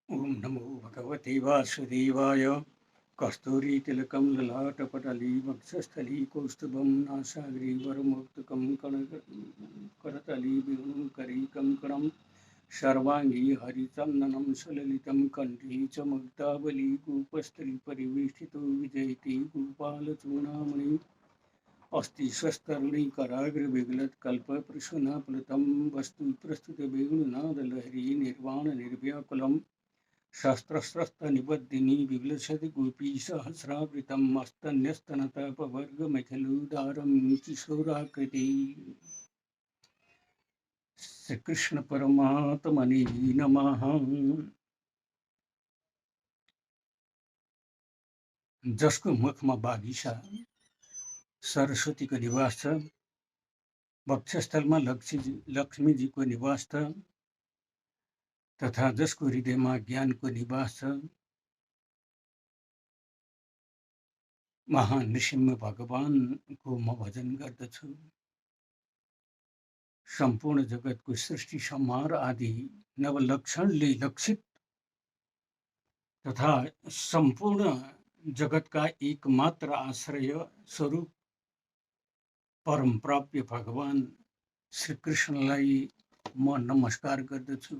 ओम नमो भगवते वासुदेवाय। कस्तूरीतिलकं ललाटपटली वक्षस्थली कौस्तुभं नासाग्रीवरमौक्तिकं करतली विष्णुकरी कङ्कणं सर्वाङ्गी हरिचन्दनं सुललितं कण्ठी च मुक्तावली कूपस्थलीपरिवेष्टितो विजयति गोपालचूडामणि अस्ति स्वस्तरुणीकराग्रविगलितकल्पप्रसूनाप्लुतं वस्तु प्रस्तुतवेणुनादलहरी निर्वाणनिर्व्याकुलम् शस्त्रस्त्रस्तनिबद्धिनी विगलिषति गोपी सहस्रावृतं मस्तन्यस्तनतपवर्गमखिलोदारं किशोराकृति। श्रीकृष्ण परमात्मने नमः। जसको मुखमा बागिसा सरस्वतीको निवास छ, वक्षस्थलमा लक्ष्मीजीको निवास छ, तथा जसको हृदयमा ज्ञानको निवास छ, महान नृसिंह भगवानको म भजन गर्दछु। सम्पूर्ण जगतको सृष्टि संहार आदि नवलक्षणले लक्षित तथा सम्पूर्ण जगतका एकमात्र आश्रय स्वरूप परम प्राप्य भगवान श्री कृष्णलाई म नमस्कार गर्दछु।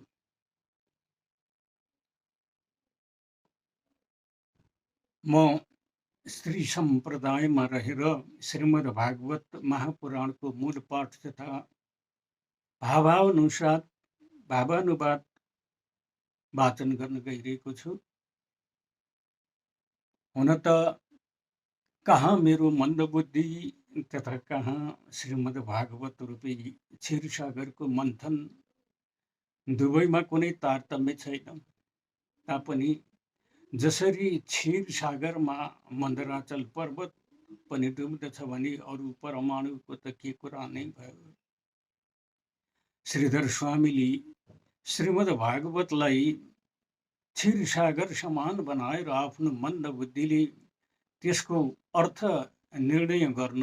म श्री सम्प्रदायमा रहेर श्रीमद् भागवत महापुराणको मूल पाठ तथा भावानुवाद वाचन गर्न गइरहेको छु। हुन त कहाँ मेरो मन्दबुद्धि तथा कहाँ श्रीमद् भागवत रूपी क्षीरसागरको मन्थन, दुवैमा कुनै तारतम्य छैन। तापनि जसरी क्षीरसागरमा मन्दराचल पर्वत पनि डुब्दछ भने अरू परमाणुको त के कुरा नै भयो। श्रीधर स्वामीले श्रीमद् भागवतलाई क्षीरसागर समान बनाएर आफ्नो मन्द बुद्धिले त्यसको अर्थ निर्णय गर्न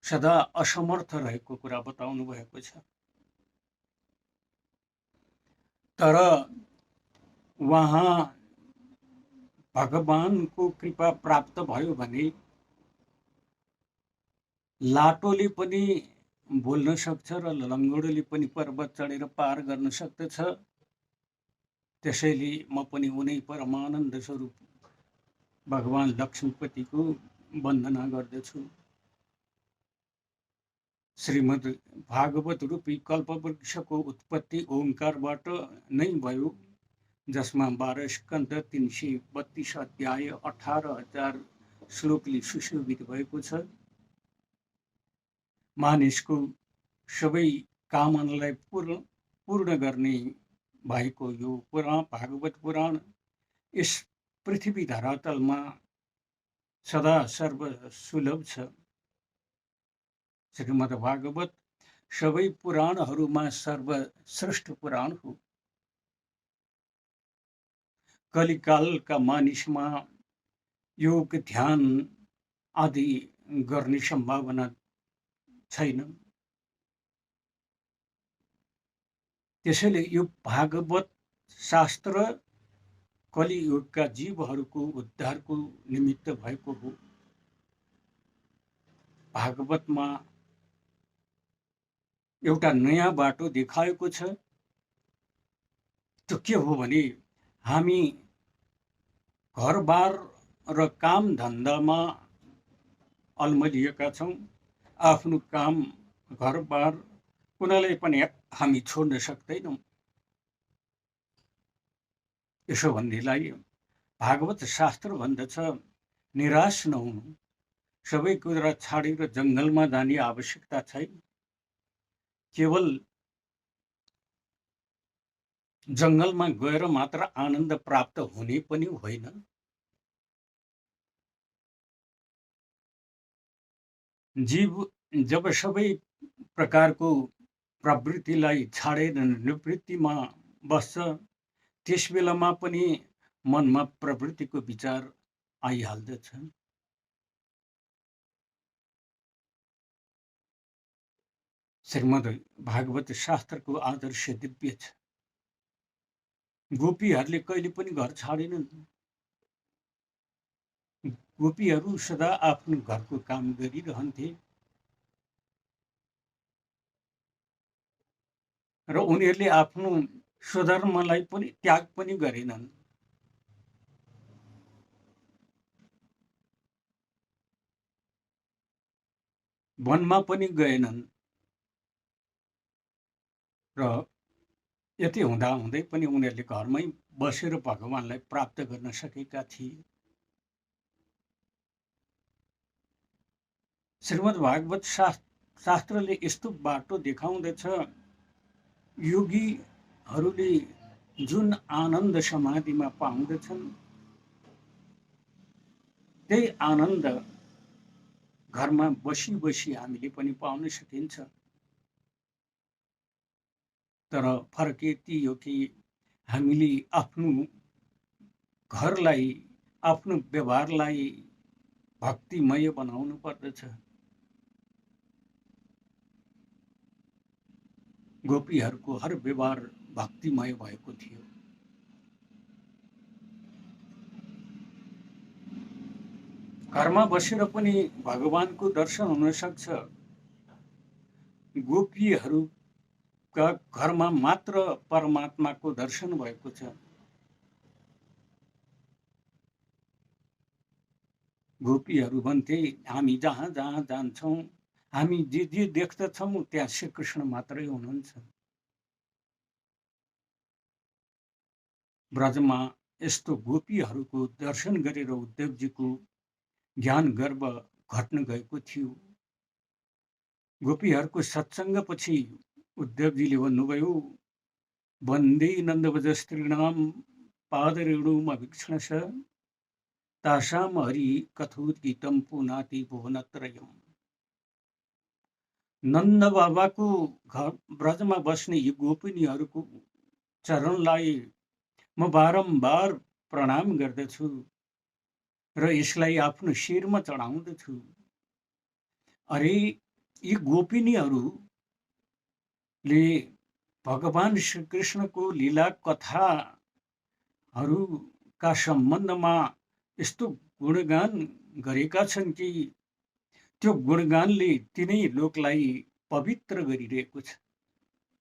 सदा असमर्थ रहेको कुरा बताउनु भएको छ। तर उहाँ भगवानको कृपा प्राप्त भयो भने लाटोले पनि बोल्न सक्छ र लङ्गोडले पनि पर्वत चढेर पार गर्न सक्दछ। त्यसैले म पनि उनै परमानन्द स्वरूप भगवान लक्ष्मीपतिको वन्दना गर्दछु। श्रीमद् भागवत रूपी कल्पवृक्षको उत्पत्ति ओंकारबाट नै भयो, जसमा 12 स्कन्द 332 अध्याय 18,000 श्लोकले सुशोभित भएको छ। मानिसको सबै कामनालाई पूर्ण गर्ने भएको यो भागवत पुराण यस पृथ्वी धरातलमा सदा सर्वसुलभ छ। श्रीमद् भागवत सबै पुराणहरूमा सर्वश्रेष्ठ पुराण हो। कलिकालका मानिसमा योग ध्यान आदि गर्ने सम्भावना छैन। त्यसैले यो भागवत शास्त्र कलियुगका जीवहरूको उद्धारको निमित्त भएको हो। भागवतमा एउटा नयाँ बाटो देखाएको छ। त्यो के हो भने हामी घरबार र काम धन्दामा अल्मलिएका छौँ। आफ्नो काम घरबार कुनैलाई पनि हामी छोड्न सक्दैनौँ। यसो भन्नेलाई भागवत शास्त्र भन्दछ, निराश नहुनु, सबै कुरा छाडेर जङ्गलमा जाने आवश्यकता छैन। केवल जङ्गलमा गएर मात्र आनन्द प्राप्त हुने पनि होइन। जीव जब सबै प्रकारको प्रवृत्तिलाई छाडेर निवृत्तिमा बस्छ, त्यस बेलामा पनि मनमा प्रवृत्तिको विचार आइहाल्दछ। श्रीमद् भागवत शास्त्रको आदर्श दिव्य छ। गोपीहरूले कहिले पनि घर छाडेनन्। गोपीहरू सदा आफ्नो घरको काम गरिरहन्थे र उनीहरूले आफ्नो स्वधर्मलाई पनि त्याग पनि गरेनन्। वनमा पनि गएनन् र यति हुँदा हुँदै पनि उनीहरूले घरमै बसेर भगवानलाई प्राप्त गर्न सकेका थिए। श्रीमद् भागवत शास्त्रले यस्तो बाटो देखाउँदछ, योगीहरूले जुन आनन्द समाधिमा पाउँदछन् त्यही आनन्द घरमा बसी बसी हामीले पनि पाउन सकिन्छ। तर फरक यति हो कि हामीले आफ्नो घरलाई, आफ्नो व्यवहारलाई भक्तिमय बनाउनु पर्दछ। गोपीहरूको हर व्यवहार भक्तिमय भएको थियो। घरमा बसेर पनि भगवानको दर्शन हुन सक्छ। गोपीहरूका घरमा मात्र परमात्माको दर्शन भएको छ। गोपीहरू भन्थे, हामी जहाँ जहाँ जान्छौँ, हामी जे जे देख्दछौँ त्यहाँ श्रीकृष्ण मात्रै हुनुहुन्छ। ब्रजमा यस्तो गोपीहरूको दर्शन गरेर उद्धवजीको ज्ञान गर्व घट्न गएको थियो। गोपीहरूको सत्सङ्गपछि उद्धवजीले भन्नुभयो, वन्दे नन्दव्रजस्त्रीणां पादरेणुम् अभीक्ष्णश तासां हरि कथोद्गीतं पुनाति भुवनत्रयम्। नन्द बाबाको घर ब्रजमा बस्ने यी गोपिनीहरूको चरणलाई म बारम्बार प्रणाम गर्दछु र यसलाई आफ्नो शिरमा चढाउँदछु। अरे, यी गोपिनीहरूले भगवान श्रीकृष्णको लीला कथाहरूका सम्बन्धमा यस्तो गुणगान गरेका छन् कि त्यो गुणगानले तिनै लोकलाई पवित्र गरिरहेको छ,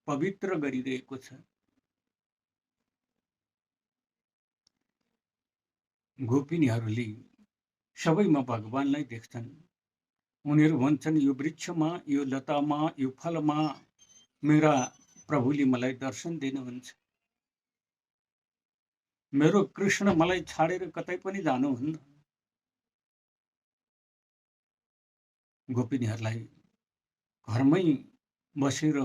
पवित्र गरिरहेको छ। गोपिनीहरूले सबैमा भगवानलाई देख्छन्। उनीहरू भन्छन्, यो वृक्षमा, यो लतामा, यो फलमा मेरा प्रभुले मलाई दर्शन दिनुहुन्छ। मेरो कृष्ण मलाई छाडेर कतै पनि जानुहुन्न। गोपिनीहरूलाई घरमै बसेर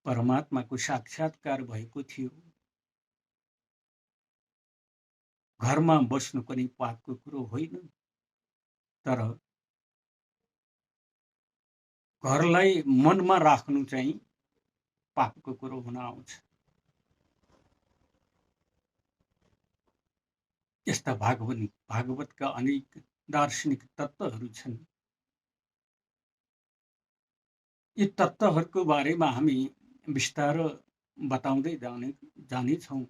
परमात्माको साक्षात्कार भएको थियो। घरमा बस्नु पनि पापको कुरो होइन, तर घरलाई मनमा राख्नु चाहिँ पापको कुरो हुन आउँछ। यस्ता भागवतका अनेक दार्शनिक तत्त्वहरू छन्। यी तत्त्वहरूको बारेमा हामी विस्तार बताउँदै जानेछौँ।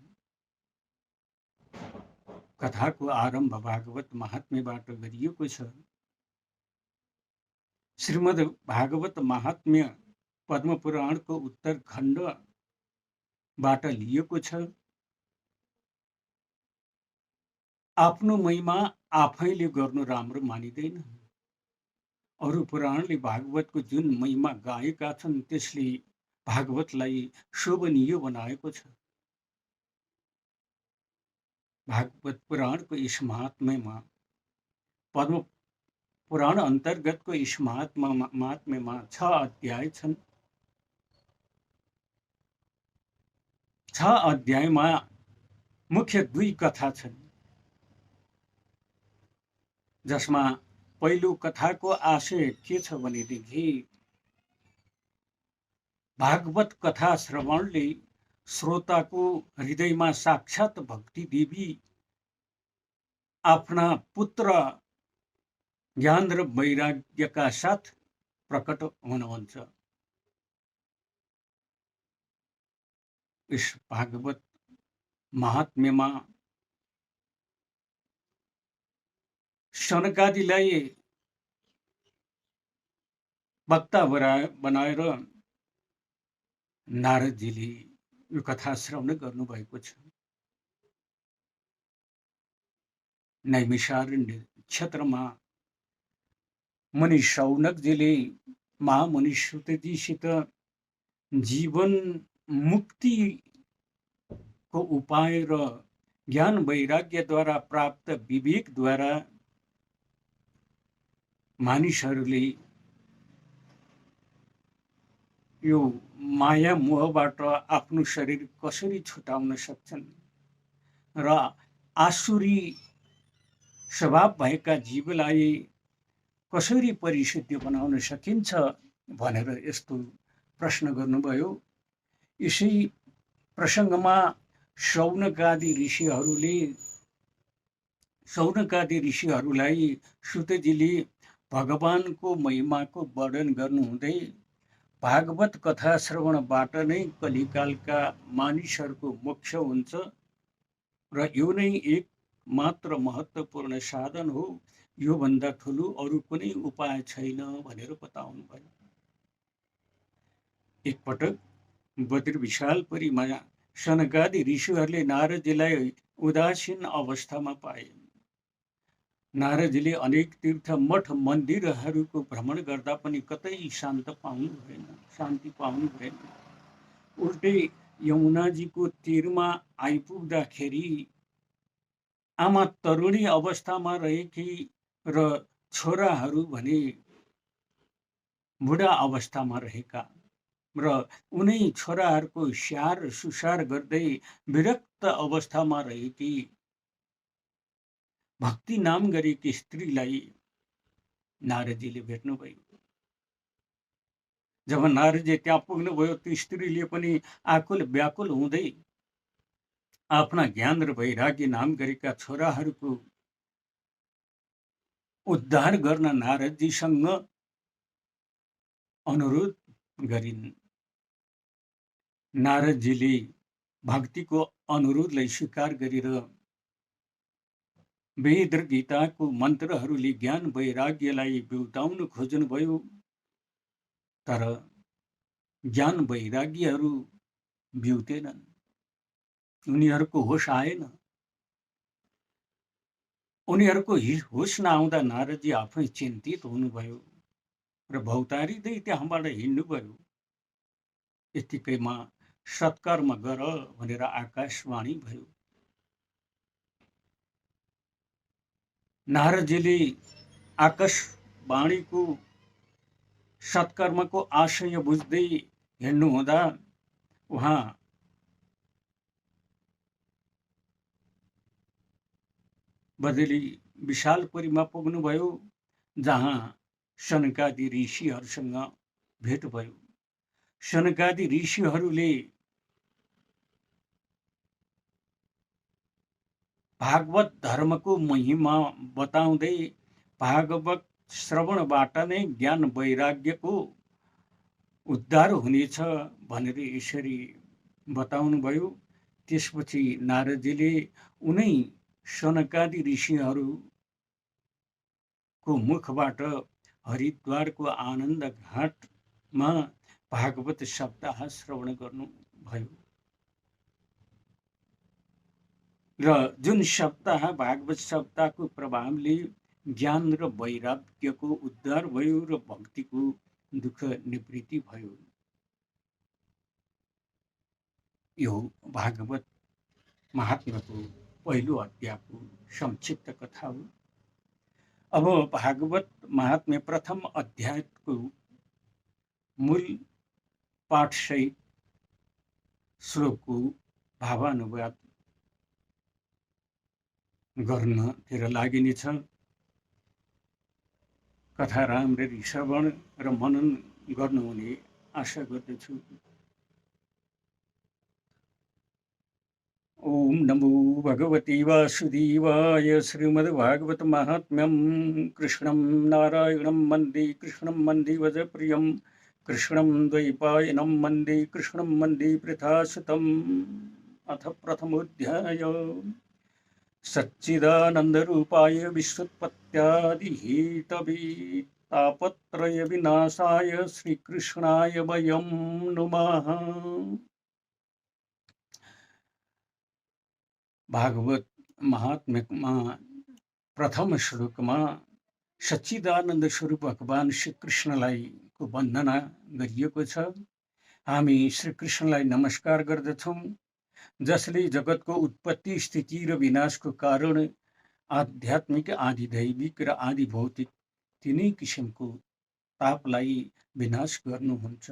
कथाको आरम्भ भागवत महात्म्यबाट गरिएको छ। श्रीमद् भागवत महात्म्य पद्म पुराणको उत्तरखण्डबाट लिएको छ। आफ्नो महिमा आफैले गर्नु राम्रो मानिँदैन। अरू पुराणले भागवतको जुन महिमा गाएका छन् त्यसले भागवतलाई शोभनीय बनाएको छ। भागवत पुराणको यस महात्म्यमा, पद्म पुराण अन्तर्गतको यस महात्म्यमा 6 अध्याय छन्। 6 अध्यायमा मुख्य 2 कथा छन्, जसमा पहिलो कथाको आशय के छ भनेदेखि भागवत कथा श्रवणले श्रोताको हृदयमा साक्षात भक्ति देवी आफ्ना पुत्र ज्ञान र वैराग्यका साथ प्रकट हुनुहुन्छ। यस भागवत महात्म्यमा सनकादिलाई वक्ता बनाएर नारदजीले यो कथा श्रवण गर्नुभएको छ। नैमिषारण्य क्षेत्रमा मुनि शौनकजीले महामुनि सुतजीसित जीवन मुक्तिको उपाय र ज्ञान वैराग्यद्वारा प्राप्त विवेकद्वारा मानिसहरूले यो माया मोहबाट आफ्नो शरीर कसरी छुटाउन सक्छन् र आसुरी स्वभाव भएका जीवलाई कसरी परिशुद्ध बनाउन सकिन्छ भनेर यस्तो प्रश्न गर्नुभयो। यसै प्रसङ्गमा शौनकादि ऋषिहरूलाई सुतजीले भगवानको महिमाको वर्णन गर्नुहुँदै भागवत कथा श्रवणबाट नै कलिकालका मानिसहरूको मोक्ष हुन्छ र यो नै एक मात्र महत्त्वपूर्ण साधन हो, योभन्दा ठुलो अरू कुनै उपाय छैन भनेर बताउनु भयो। एकपटक बद्र विशालपुरीमा सनकादि ऋषिहरूले नारदजीलाई उदासीन अवस्थामा पाए। नारदजीले अनेक तीर्थ मठ मन्दिरहरूको भ्रमण गर्दा पनि कतै शान्ति पाउनु भएन। उल्टै यमुनाजीको तीरमा आइपुग्दाखेरि आमा तरुणी अवस्थामा रहेकी र छोराहरू भने बुढा अवस्थामा रहेका र उनै छोराहरूको स्याहार सुसार गर्दै विरक्त अवस्थामा रहेकी भक्ति नाम गरेकी स्त्रीलाई नारदजीले भेट्नुभयो। जब नारदजी त्यहाँ पुग्नुभयो, त्यो स्त्रीले पनि आकुल व्याकुल हुँदै आफ्ना ज्ञान र वैराग्य नाम गरेका छोराहरूको उद्धार गर्न नारदजीसँग अनुरोध गरिन्। नारदजीले भक्तिको अनुरोधलाई स्वीकार गरेर वेद र गीताको मन्त्रहरूले ज्ञान वैराग्यलाई बिउताउन खोज्नुभयो, तर ज्ञान वैराग्यहरू बिउतेनन्, उनीहरूको होस आएन। उनीहरूको होस नआउँदा नारदजी आफै चिन्तित हुनुभयो र भौतारिँदै त्यहाँबाट हिँड्नुभयो। यतिकैमा सत्कर्म गर भनेर आकाशवाणी भयो। नारदजीले आकाशवाणीको सत्कर्मको आशय बुझ्दै हिँड्नुहुँदा उहाँ बदली विशालपुरीमा पुग्नुभयो, जहाँ सनकादि ऋषिहरूसँग भेट भयो। सनकादि ऋषिहरूले भागवत धर्मको महिमा बताउँदै भागवत श्रवणबाट नै ज्ञान वैराग्यको उद्धार हुनेछ भनेर यसरी बताउनुभयो। त्यसपछि नारदजीले उनै सनकादि ऋषिहरूको मुखबाट हरिद्वारको आनन्द घाटमा भागवत सप्ताह श्रवण गर्नुभयो र जुन सप्ताह भागवत सप्ताहको प्रभावले ज्ञान र वैराग्यको उद्धार भयो र भक्तिको दुःख निवृत्ति भयो। यो भागवत महात्म्यको पहिलो अध्यायको संक्षिप्त कथा हो। अब भागवत महात्म्य प्रथम अध्यायको मूल पाठ सहित श्लोकको भावानुवाद गर्नतिर लागिनेछ। कथा राम्ररी श्रवण र मनन गर्नुहुने आशा गर्दछु। ओम नमो भगवते वासुदेवाय। श्रीमद्भागवत महात्म्यं कृष्णं नारायणं वन्दे कृष्णं वन्दे वजप्रियं कृष्णं द्वैपायनं वन्दे कृष्णं वन्दे पृथासुतम्। अथ प्रथमोऽध्याय। सच्चिदानन्दरूपाय विश्वोत्पत्त्यादिहेतवे तापत्रय विनाशाय श्रीकृष्णाय वयं नुमः। भागवत महात्म्यमा प्रथम श्लोकमा सच्चिदानन्द स्वरूप भगवान श्री कृष्णलाई को वन्दना गरिएको छ। हामी श्री कृष्णलाई नमस्कार गर्दछौँ, जसले जगतको उत्पत्ति, स्थिति र विनाशको कारण आध्यात्मिक, आदि दैविक र आदि भौतिक तिनै किसिमको तापलाई विनाश गर्नुहुन्छ।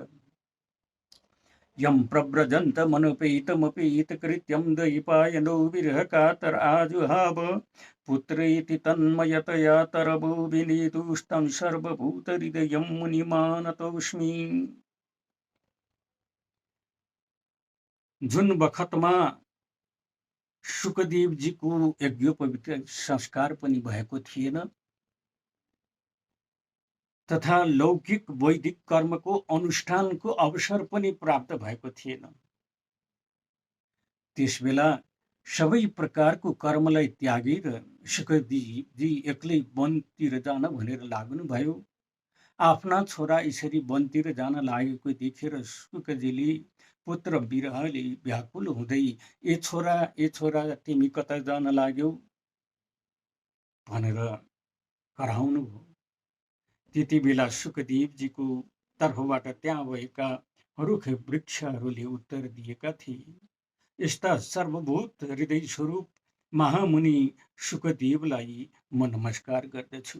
यम प्रव्रजन्त मनोपेतमपेतकृत्यं दैपायनो विरहकातर आजुहाव पुत्रेति तन्मयतया तरवो विनेदुस्तं सर्वभूतहृदयं मुनिमानतोऽस्मि। जुन बखतमा शुकदेवजीको यज्ञोपवीत संस्कार पनि भएको थिएन तथा लौकिक वैदिक कर्मको अनुष्ठानको अवसर पनि प्राप्त भएको थिएन। त्यसबेला सबै प्रकारको कर्मलाई त्यागेर शुकदेवजी एक्लै वनतिर जान भनेर लाग्नुभयो। आफ्ना छोरा यसरी वनतिर जान लागेको देखेर शुकजीले पुत्र विरहले व्याकुल हुँदै ए छोरा तिमी कता जान लाग्यौ भनेर कराउनुभयो। त्यति बेला शुकदेवजीको तर्फबाट त्यहाँ भएका रुख वृक्षहरूले उत्तर दिएका थिए। यस्ता सर्वभूत हृदय स्वरूप महामुनि शुकदेवलाई म नमस्कार गर्दछु।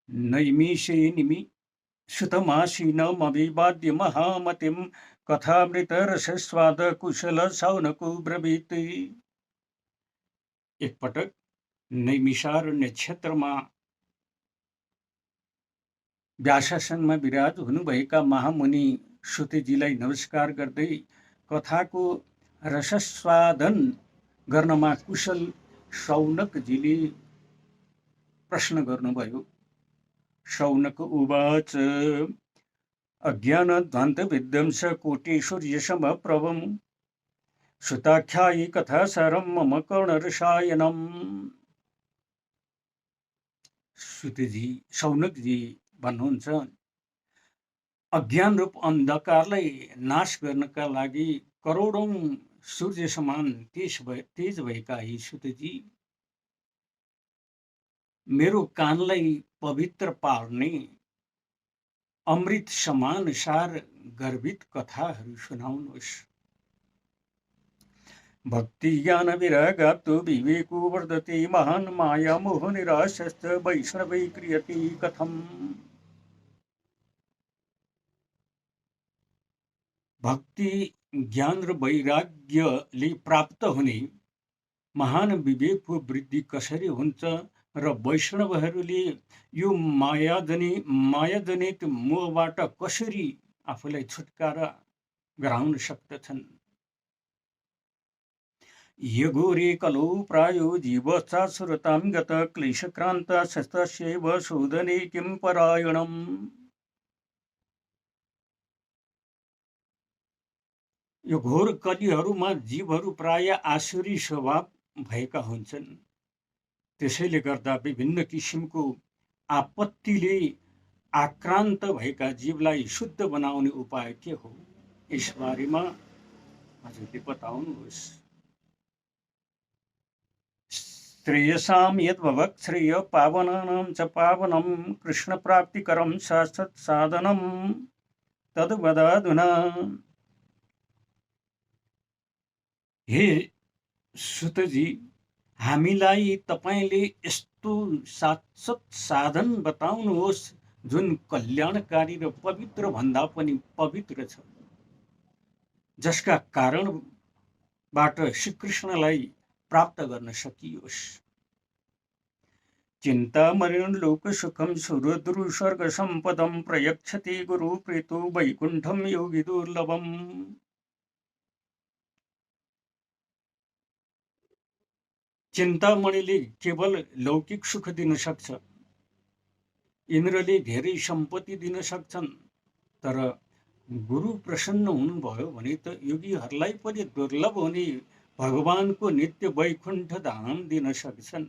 नैमिषे निमि सुतमासीनमभिवाद्य महामतिं कथामृतरसस्वाद कुशल शौनको ब्रवीत्। एकपटक नैमिषारण्य क्षेत्रमा व्यासासनमा विराज हुनुभएका महामुनि सुतजीलाई नमस्कार गर्दै कथाको रसस्वादन गर्नमा कुशल शौनकजीले प्रश्न गर्नुभयो। शौनक उवाच अज्ञानध्वान्त विध्वंस कोटिसूर्यसमप्रभं सुताख्यायी कथासारं मम कर्णरसायनम्। शौनकजी भन्नुहुन्छ, अज्ञान रूप अन्धकारलाई नाश गर्नका लागि करोडौं सूर्य समान तेज भएका यी सुतजी, मेरो कानलाई पवित्र पार्ने अमृत समान सार गर्भित कथाहरू सुनाउनुहोस्। भक्ति ज्ञान विरागाप्तो विवेको वर्धते महान् माया मोह निराशश्च वैष्णवै क्रियते कथम्। भक्ति ज्ञान र वैराग्यले प्राप्त हुने महान विवेकको वृद्धि कसरी हुन्छ र वैष्णवहरूले यो मायाजनित मोहबाट कसरी आफूलाई छुटकारा गराउन सक्दछन्। यघोरे कलौ प्रायो जीवश्चासुरतां गत क्लेशक्रान्ता शस्तस्यैव शोधने किं परायणम्। यो घोर कलिहरूमा जीवहरू प्राय आसुरी स्वभाव भएका हुन्छन्। त्यसैले गर्दा विभिन्न किसिमको आपत्तिले आक्रान्त भएका जीवलाई शुद्ध बनाउने उपाय के हो, यस बारेमा हजुरले बताउनुहोस्। श्रेयसां यद्भवत् श्रेय पावनानां च पावनं कृष्ण प्राप्तिकरं शाश्वत साधनं तद्वदाधुना। हे सुतजी, हामीलाई तपाईले यस्तो शाश्वत साधन बताउनुहोस् जुन कल्याणकारी र पवित्र भन्दा पनि पवित्र छ, जसका कारणबाट श्रीकृष्णलाई प्राप्त गर्न सकियोस्। चिन्तामणिं लोकसुखं सुरद्रु स्वर्ग सम्पदं प्रयच्छति गुरु प्रीतो वैकुण्ठं योगी दुर्लभम्। चिन्तामणिले केवल लौकिक सुख दिन सक्छ, इन्द्रले धेरै सम्पत्ति दिन सक्छन्, तर गुरु प्रसन्न हुनुभयो भने त योगीहरूलाई पनि दुर्लभ हुने भगवानको नित्य वैकुण्ठ धाम दिन सक्छन्।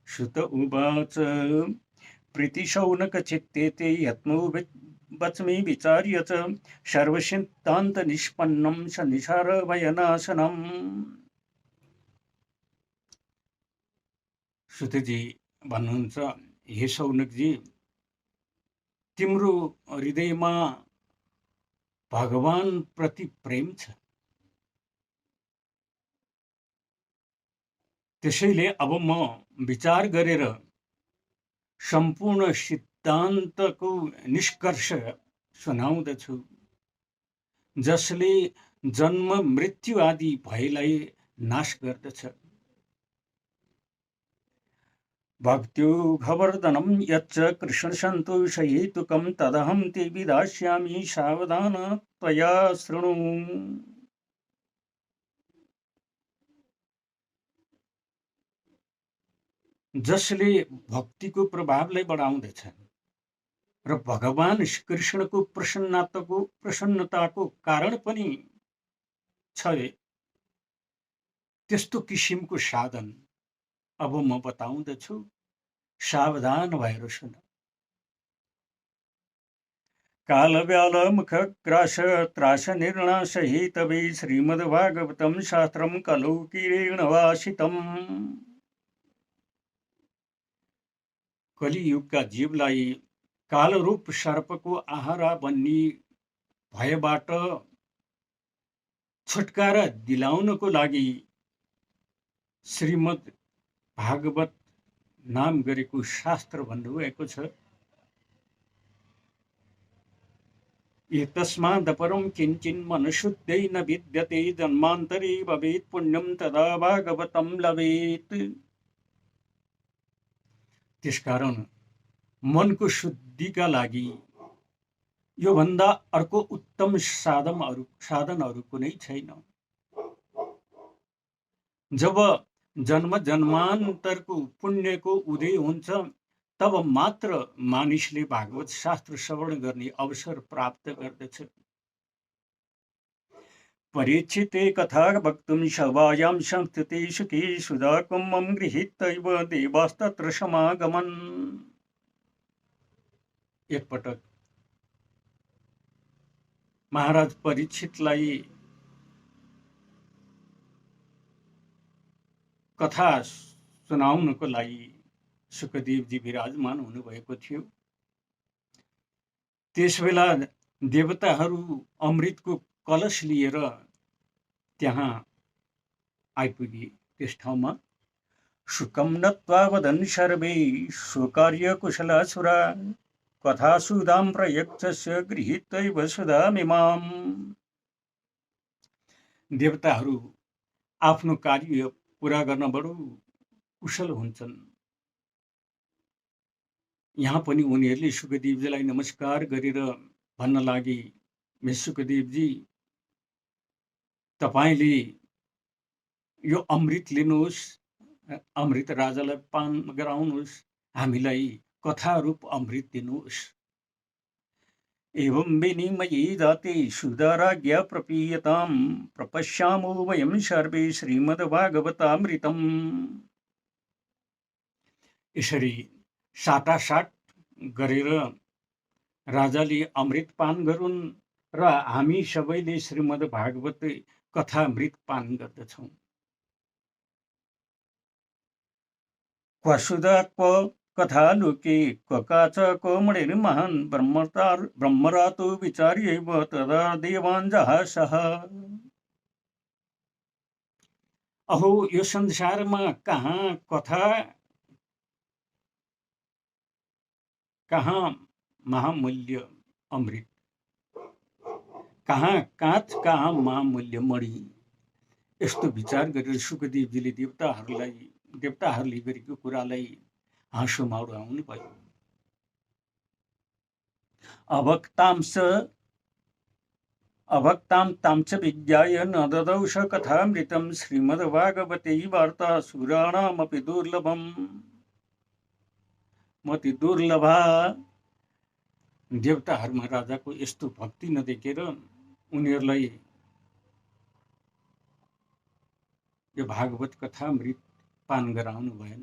सुत उवाच प्रीतिशौनक चित्ते ते यत्नो वच्मि विचार्य च सर्वसिद्धान्त निष्पन्नं सनिसार भयनाशनम्। सुतजी भन्नुहुन्छ, हे शौनकजी, तिम्रो हृदयमा भगवान प्रति प्रेम छ, त्यसैले अब म विचार गरेर सम्पूर्ण सिद्धान्तको निष्कर्ष सुनाउँदछु, जसले जन्म मृत्यु आदि भयलाई नाश गर्दछ। भक्त्यो घवर्धनं यच्च कृष्ण सन्तोषहेतुकं तदहं ते विधास्यामि सावधान त्वया शृणु। जसले भक्तिको प्रभावलाई बढाउँदछ र भगवान कृष्णको प्रसन्नताको कारण पनि छ, त्यस्तो किसिमको साधन अब म बताउँदछु, सावधान भएर सुन। कालव्याल मुख ग्रास त्रास निर्णाश हेतवे श्रीमद्भागवतं शास्त्रं कलौ किरेण वासितम्। कलियुगका जीवलाई कालरूप सर्पको आहारा बन्ने भयबाट छुटकारा दिलाउनको लागि श्रीमद् भागवत नाम गरेको शास्त्र भन्नुभएको छ। एतस्मादपरं किञ्चिन् मनशुद्धै न विद्यते जन्मान्तरे भवेत् पुण्यं तदा भागवतं लभेत्। त्यसकारण मनको शुद्धिका लागि यो भन्दा अर्को उत्तम साधनहरू कुनै छैन। जब जन्म जन्मान्तरको पुण्यको उदय हुन्छ तब मात्र मानिसले भागवत शास्त्र श्रवण गर्ने अवसर प्राप्त गर्दछ। परीक्षिते कथा वक्तुं सभायां संस्थिते सुखे सुधाकुम्भं गृहीत्वैव देवास्तत्र समागमन्। एकपटक महाराज परीक्षितलाई कथा सुनाउनको लागि सुखदेवजी विराजमान हुनुभएको थियो। त्यसबेला देवताहरू अमृतको कलश लिएर त्यहाँ आइपुगे। त्यस ठाउँमा सुकं नत्वा वदन् सर्वे स्वकार्य कुशलासुरा कथा सुधां प्रयच्छस्य गृहीत्वैव सुधामिमाम्। देवताहरू आफ्नो कार्य पूरा गर्न बडो कुशल हुन्छन्। यहाँ पनि उनीहरूले सुखदेवजीलाई नमस्कार गरेर भन्न लागे, मे सुखदेवजी, तपाईले यो अमृत लिनुहोस्, अमृत राजालाई पान गराउनुहोस्, हामीलाई कथा रूप अमृत दिनुहोस्। एवं विनिमये दाते सुधाराज्ञा प्रपीयतां प्रपश्यामो वयं सर्वे श्रीमद्भागवतामृतम्। यसरी साटासाट गरेर राजाले अमृत पान गरून् र हामी सबैले श्रीमद् भागवत कथामृत पान गर्दछौँ। क्वसुधा क्व कथा लोके क्वकाच कोमणिर्महान् ब्रह्मरातो विचार्यैव तदा देवान् जहासः। अहो, यो संसारमा कहाँ कथा, कहाँ महामूल्य अमृत, कहाँ काँच, कहाँ महामूल्य मणि। यस्तो विचार गरेर सुखदेवजीले देवताहरूले गरेको कुरालाई हाँसोमा उडाउनु भयो। अभक्तां तांच विज्ञाय न ददौ स कथामृतं श्रीमद्भागवते वार्ता सुराणामपि दुर्लभम्। मति दुर्लभा देवताहरूमा राजाको यस्तो भक्ति नदेखेर उनीहरूलाई यो भागवत कथा अमृत पान गराउनु भएन।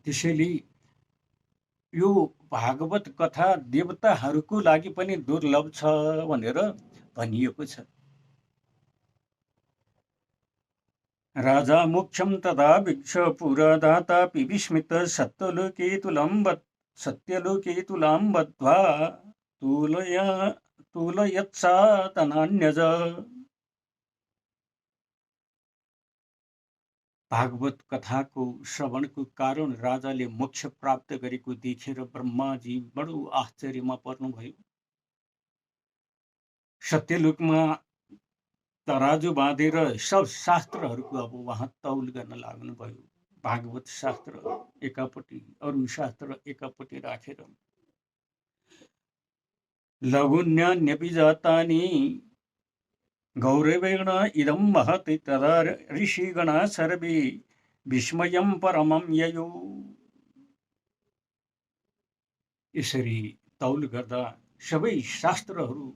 त्यसैले यो भागवत कथा देवताहरूको लागि पनि दुर्लभ छ भनेर भनिएको छ। राजा मोक्षम तथा भिक्ष पुरदातापि विस्मित सत्यलोके तुलां बद्ध्वा तुलयत्सातनान्यज। भागवत कथाको श्रवणको कारण राजाले मोक्ष प्राप्त गरेको देखेर ब्रह्माजी बडो आश्चर्यमा पर्नुभयो। सत्यलोकमा तराजु बाँधेर सब शास्त्रहरूको अब उहाँ तौल गर्न लाग्नुभयो। भागवत शास्त्र एकापट्टि, अरू शास्त्र एकापट्टि राखेर लघुन्यान्यपि जातानि गौरवेण इदं महति तदा ऋषिगणा सर्वे विस्मयं परमं ययो। यसरी तौल गर्दा सबै शास्त्रहरू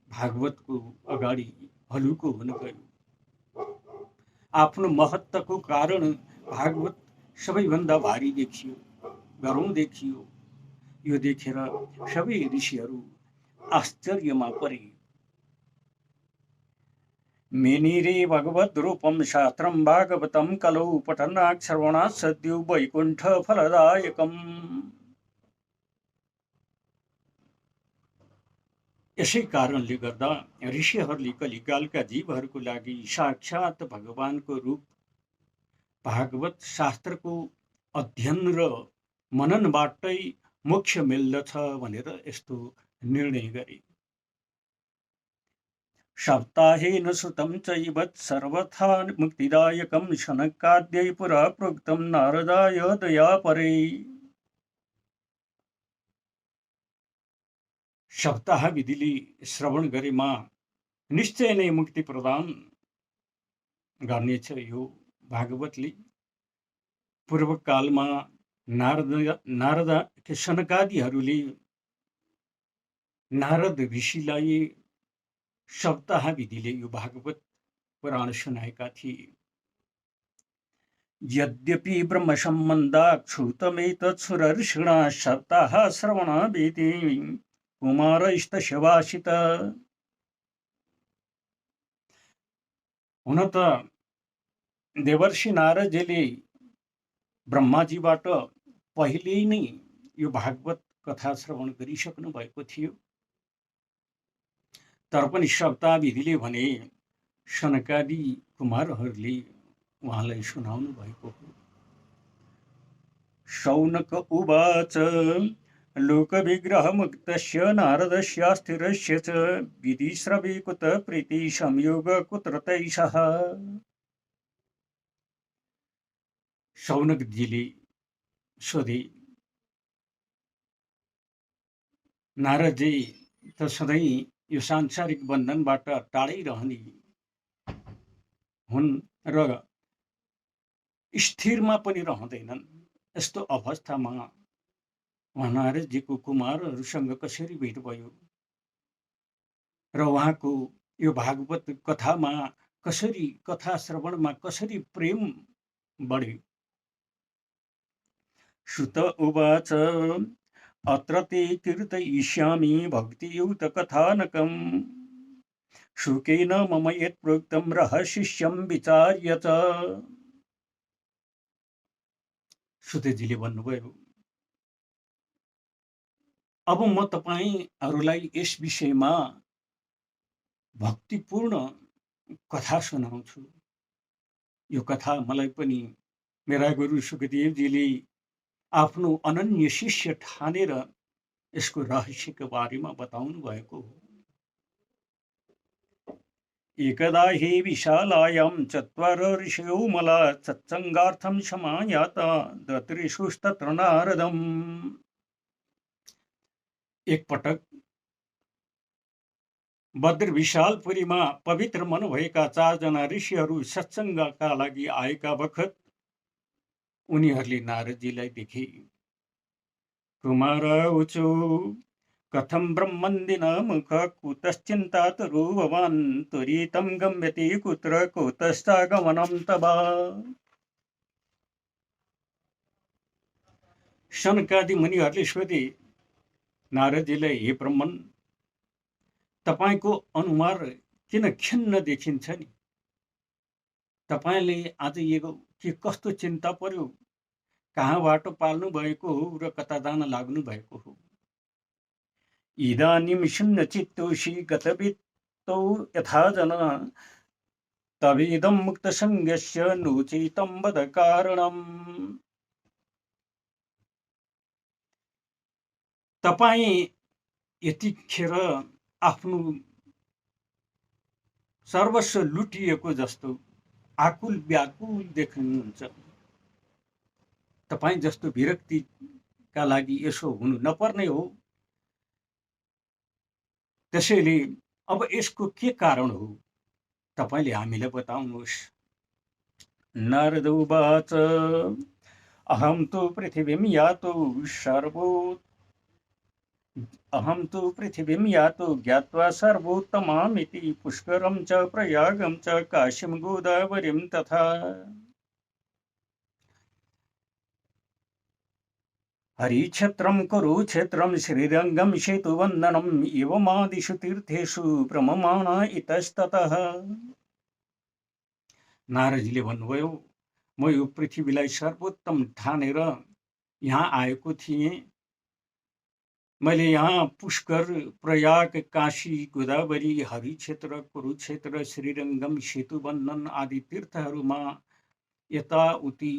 भागवतको अगाडि हलुको हुन गयो। आफ्नो महत्त्वको कारण भागवत सबैभन्दा भारी देखियो, गह्रौँ देखियो। यो देखेर सबै ऋषिहरू आश्चर्यमा परे। मेनिरे भगवत रूपम शास्त्रम भागवतम कलौ पठनात् श्रवणात् सद्यो वैकुण्ठ फलदायकम। यसै कारणले गर्दा ऋषिहरूले कलिकालका जीवहरूको लागि साक्षात भगवानको रूप भागवत शास्त्रको अध्ययन र मननबाटै मोक्ष मिल्दछ भनेर यस्तो निर्णय गरे। सप्ताहेन श्रुतं चैव सर्वथा मुक्तिदायकं शनकाद्यै पुरा प्रोक्तं नारदाय दयापरे। सप्ताह विधिले श्रवण गरेमा निश्चय नै मुक्ति प्रदान गर्नेछ। यो भागवतले पूर्वकालमा नारद शनकादिहरूले नारद ऋषिलाई सप्ताह विधिले यो भागवत पुराण सुनाएका थिए। यद्यपि ब्रह्म सम्बन्धात् श्रुतमेतत् सुरर्षिणा सप्ताह श्रवण वेति कुमारस्तस्य भाषित। हुन त देवर्षि नारदजीले ब्रह्माजीबाट पहिले नै यो भागवत कथा श्रवण गरिसक्नु भएको थियो। तर पनि सप्ताह विधिले भने शनकादि कुमारहरूले उहाँलाई सुनाउनु भएको हो। शौनक उवाच लोकविग्रह मुक्तस्य नारदस्य स्थिरस्य च विधिश्रवे कुत प्रीति संयोग कुत्र तैषः। शौनकजीले सोधे, नारदजी त सधैँ यो सांसारिक बन्धनबाट टाढै रहने हुन् र स्थिरमा पनि रहँदैनन्। यस्तो अवस्थामा नारदजीको कुमारहरूसँग कसरी भेट भयो र उहाँको यो भागवत कथामा कसरी, कथा श्रवणमा कसरी प्रेम बढ्यो। श्रुत उवाच अत्र ते कीर्तयिष्यामि भक्तियुत कथानकं शुकेन मम यत् प्रोक्तं रहस्यं विचार्य च। श्रुतजीले भन्नुभयो, अब म तपाईहरूलाई यस विषयमा भक्तिपूर्ण कथा सुनाउँछु। यो कथा मलाई पनि मेरा गुरु सुखदेवजीले आफ्नो अनन्य शिष्य ठानेर यसको रहस्यको बारेमा बताउनु भएको हो। एकदा हे विशालायां चत्वारो ऋषयो मला सत्सङ्गार्थं समायाता दत्रेषुस्तत्र नारदम्। एकपटक बद्र विशालपुरीमा पवित्र मन भएका 4 जना ऋषिहरू सत्सङ्गका लागि आएका बखत उनीहरूले नारदजीलाई देखे। कुमार ऊचु कथं ब्रह्मन्दिनमुख कुतश्चिन्तातुरो भवान् त्वरितं गम्यति कुत्र कुतश्चागमनं तव। शनकादि मुनिहरूले सोधे नारदजीलाई, हे ब्रह्मन, तपाईँको अनुहार किन खिन्न देखिन्छ नि? तपाईँले आज यो के कस्तो चिन्ता पर्यो? कहाँबाट पाल्नु भएको हो र कता जान लाग्नु भएको हो? इदानीं शून्य चित्तोषि गतवित्तौ यथा जन तवेदं मुक्तसङ्गस्य नोचितं वद कारणम्। तपाईँ यतिखेर आफ्नो सर्वस्व लुटिएको जस्तो आकुल व्याकुल देख्नुहुन्छ। तपाईँ जस्तो विरक्तिका लागि यसो हुनु नपर्ने हो। त्यसैले अब यसको के कारण हो? तपाईँले हामीलाई बताउनुहोस्। नारद उवाच अहं तु पृथिवीं यातो ज्ञात्वा सर्वोत्तमामिति पुष्करं च प्रयागं च काशीं गोदावरीं तथा। हरिक्षेत्रं कुरुक्षेत्रं श्रीरङ्गं सेतुवन्दनम् एवमादिषु तीर्थेषु भ्रममाणा इतस्ततः। नारदजीले भन्नुभयो, म यो पृथ्वीलाई सर्वोत्तम ठानेर यहाँ आएको थिएँ। मैले यहाँ पुष्कर, प्रयाग, काशी, गोदावरी, हरिक्षेत्र, कुरुक्षेत्र, श्रीरङ्गम, सेतुबन्धन आदि तीर्थहरूमा यताउति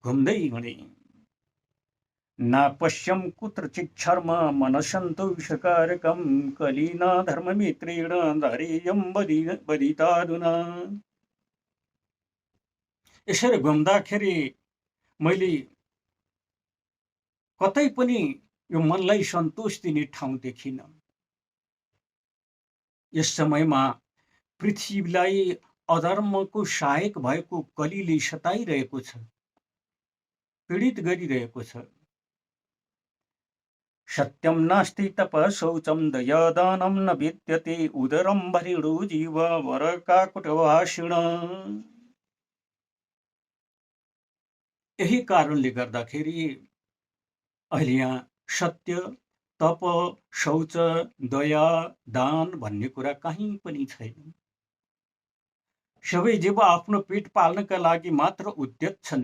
घुम्दै हिँडे। नापश्यं कुत्रचित् शर्म मनसन्तोषकारकं कलिना धर्ममित्रेण धैर्यं वदिताधुना। यसरी घुम्दाखेरि मैले कतै पनि यो मनलाई सन्तोष दिने ठाउँ देखिनँ। यस समयमा पृथ्वीलाई अधर्मको सहायक भएको कलीले सताइरहेको छ, पीडित गरिरहेको छ। सत्यं नास्ति तपः शौचं दयादानं न विद्यते उदरं भरिणो जीव वरकाकुटवासिण। यही कारणले गर्दाखेरि अहिले यहाँ सत्य, तप, शौच, दया, दान भन्ने कुरा कहीँ पनि छैन। सबै जीव आफ्नो पेट पाल्नका लागि मात्र उद्यत छन्।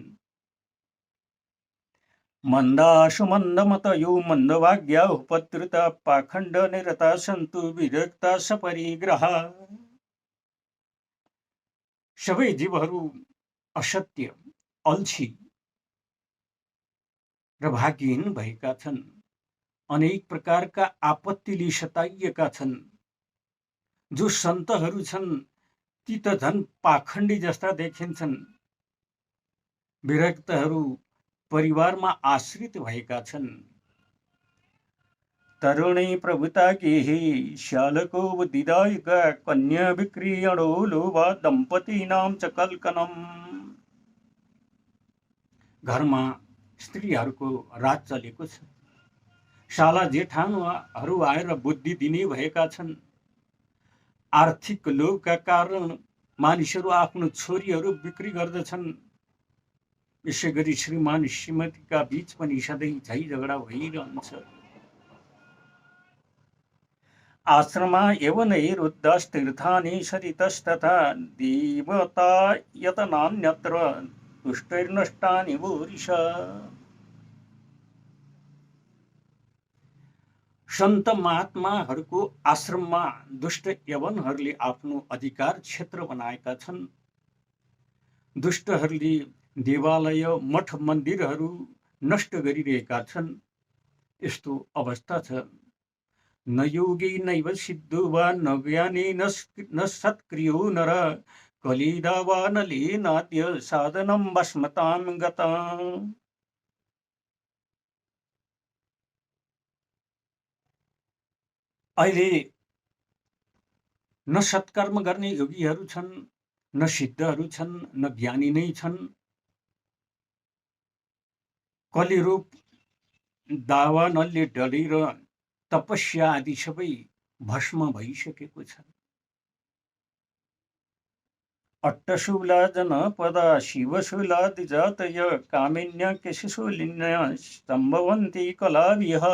मन्दाशु मन्दमतयो मन्दभाग्या उपद्रुता पाखण्ड निरता सन्तु विरक्ता सपरिग्रहा। सबै जीवहरू असत्य, अल्छी र भाग्यहीन भएका छन्। अनेक प्रकारका आपत्तिले सताइएका छन्। जो सन्तहरू छन् ती त झन् पाखण्डी जस्ता देखिन्छन्। विरक्तहरू परिवारमा आश्रित भएका छन्। तरुणी प्रभुता गेहे श्यालको बुद्धिदायिका कन्या विक्रियणो लोभा दम्पतीनां च कल्कनम्। घरमा स्त्रीहरूको राज चलेको छ। शाला जेठानुहरू आएर बुद्धि दिने भएका छन्। आर्थिक लोभका कारण मानिसहरू आफ्नो छोरीहरू बिक्री गर्दछन्। यसै गरी श्रीमान श्रीमतीका बीच पनि सधैँ झै झगडा भइरहन्छ। आश्रमा यवनैरुद्धस्तीर्थानि सरितस्तथा देवता यतनान्यत्र दुष्टैर्नष्टानि भूरिश। सन्त महात्माहरूको आश्रममा दुष्ट यवनहरूले आफ्नो अधिकार क्षेत्र बनाएका छन्। दुष्टहरूले देवालय, मठ, मन्दिरहरू नष्ट गरिरहेका छन्। यस्तो अवस्था छ। न योगी नैव सिद्धो वा न ज्ञानी न सत्क्रियो नर कलिदा वा नले नाद्य साधनं भस्मतां गता। अहिले न सत्कर्म गर्ने योगीहरू छन्, न सिद्धहरू छन्, न ज्ञानी नै छन्। कलिरूप दावानलले डढेर तपस्या आदि सबै भस्म भइसकेको छ। अट्टशूला जनपदा शिवशूला द्विजातय कामिन्य केशशूलिन्य सम्भवन्ति कलाभिः।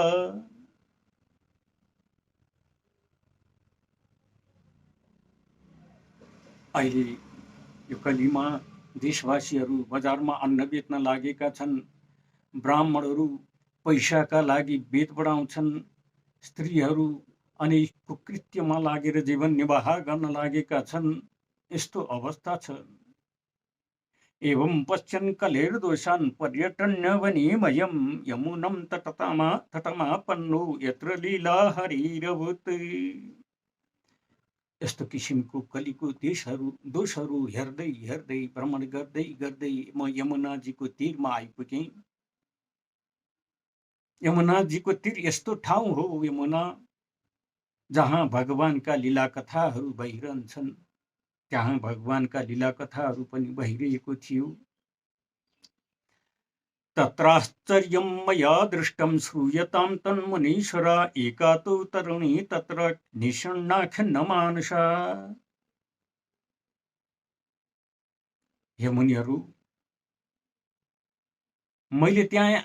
अहिले यो कलीमा देशवासीहरू बजारमा अन्न बेच्न लागेका छन्। ब्राह्मणहरू पैसाका लागि बेत बढाउँछन्। स्त्रीहरू अनेक कुकृत्यमा लागेर जीवन निर्वाह गर्न लागेका छन्। यस्तो अवस्था छ। एवं पश्यन् कलेर्दोषान् पर्यटन्य वनेमयं यमुनं तटमापन्नो यत्र लीला हरिरभूत्। यस्तो किसिमको कलीको दोषहरू हेर्दै हेर्दै भ्रमण गर्दै गर्दै म यमुनाजीको तीरमा आइपुगेँ। यमुनाजीको तीर यस्तो ठाउँ हो यमुना जहाँ भगवानका लीला कथाहरू भइरहन्छन्। त्यहाँ भगवानका लीला कथाहरू पनि भइरहेको थियो। तत्राश्चर्यं मया दृष्टं श्रूयतां तन्मुनीश्वरा एका तु तरुणी तत्र निषण्णा खिन्नमानसा। हे मुनिहरू, मैले त्यहाँ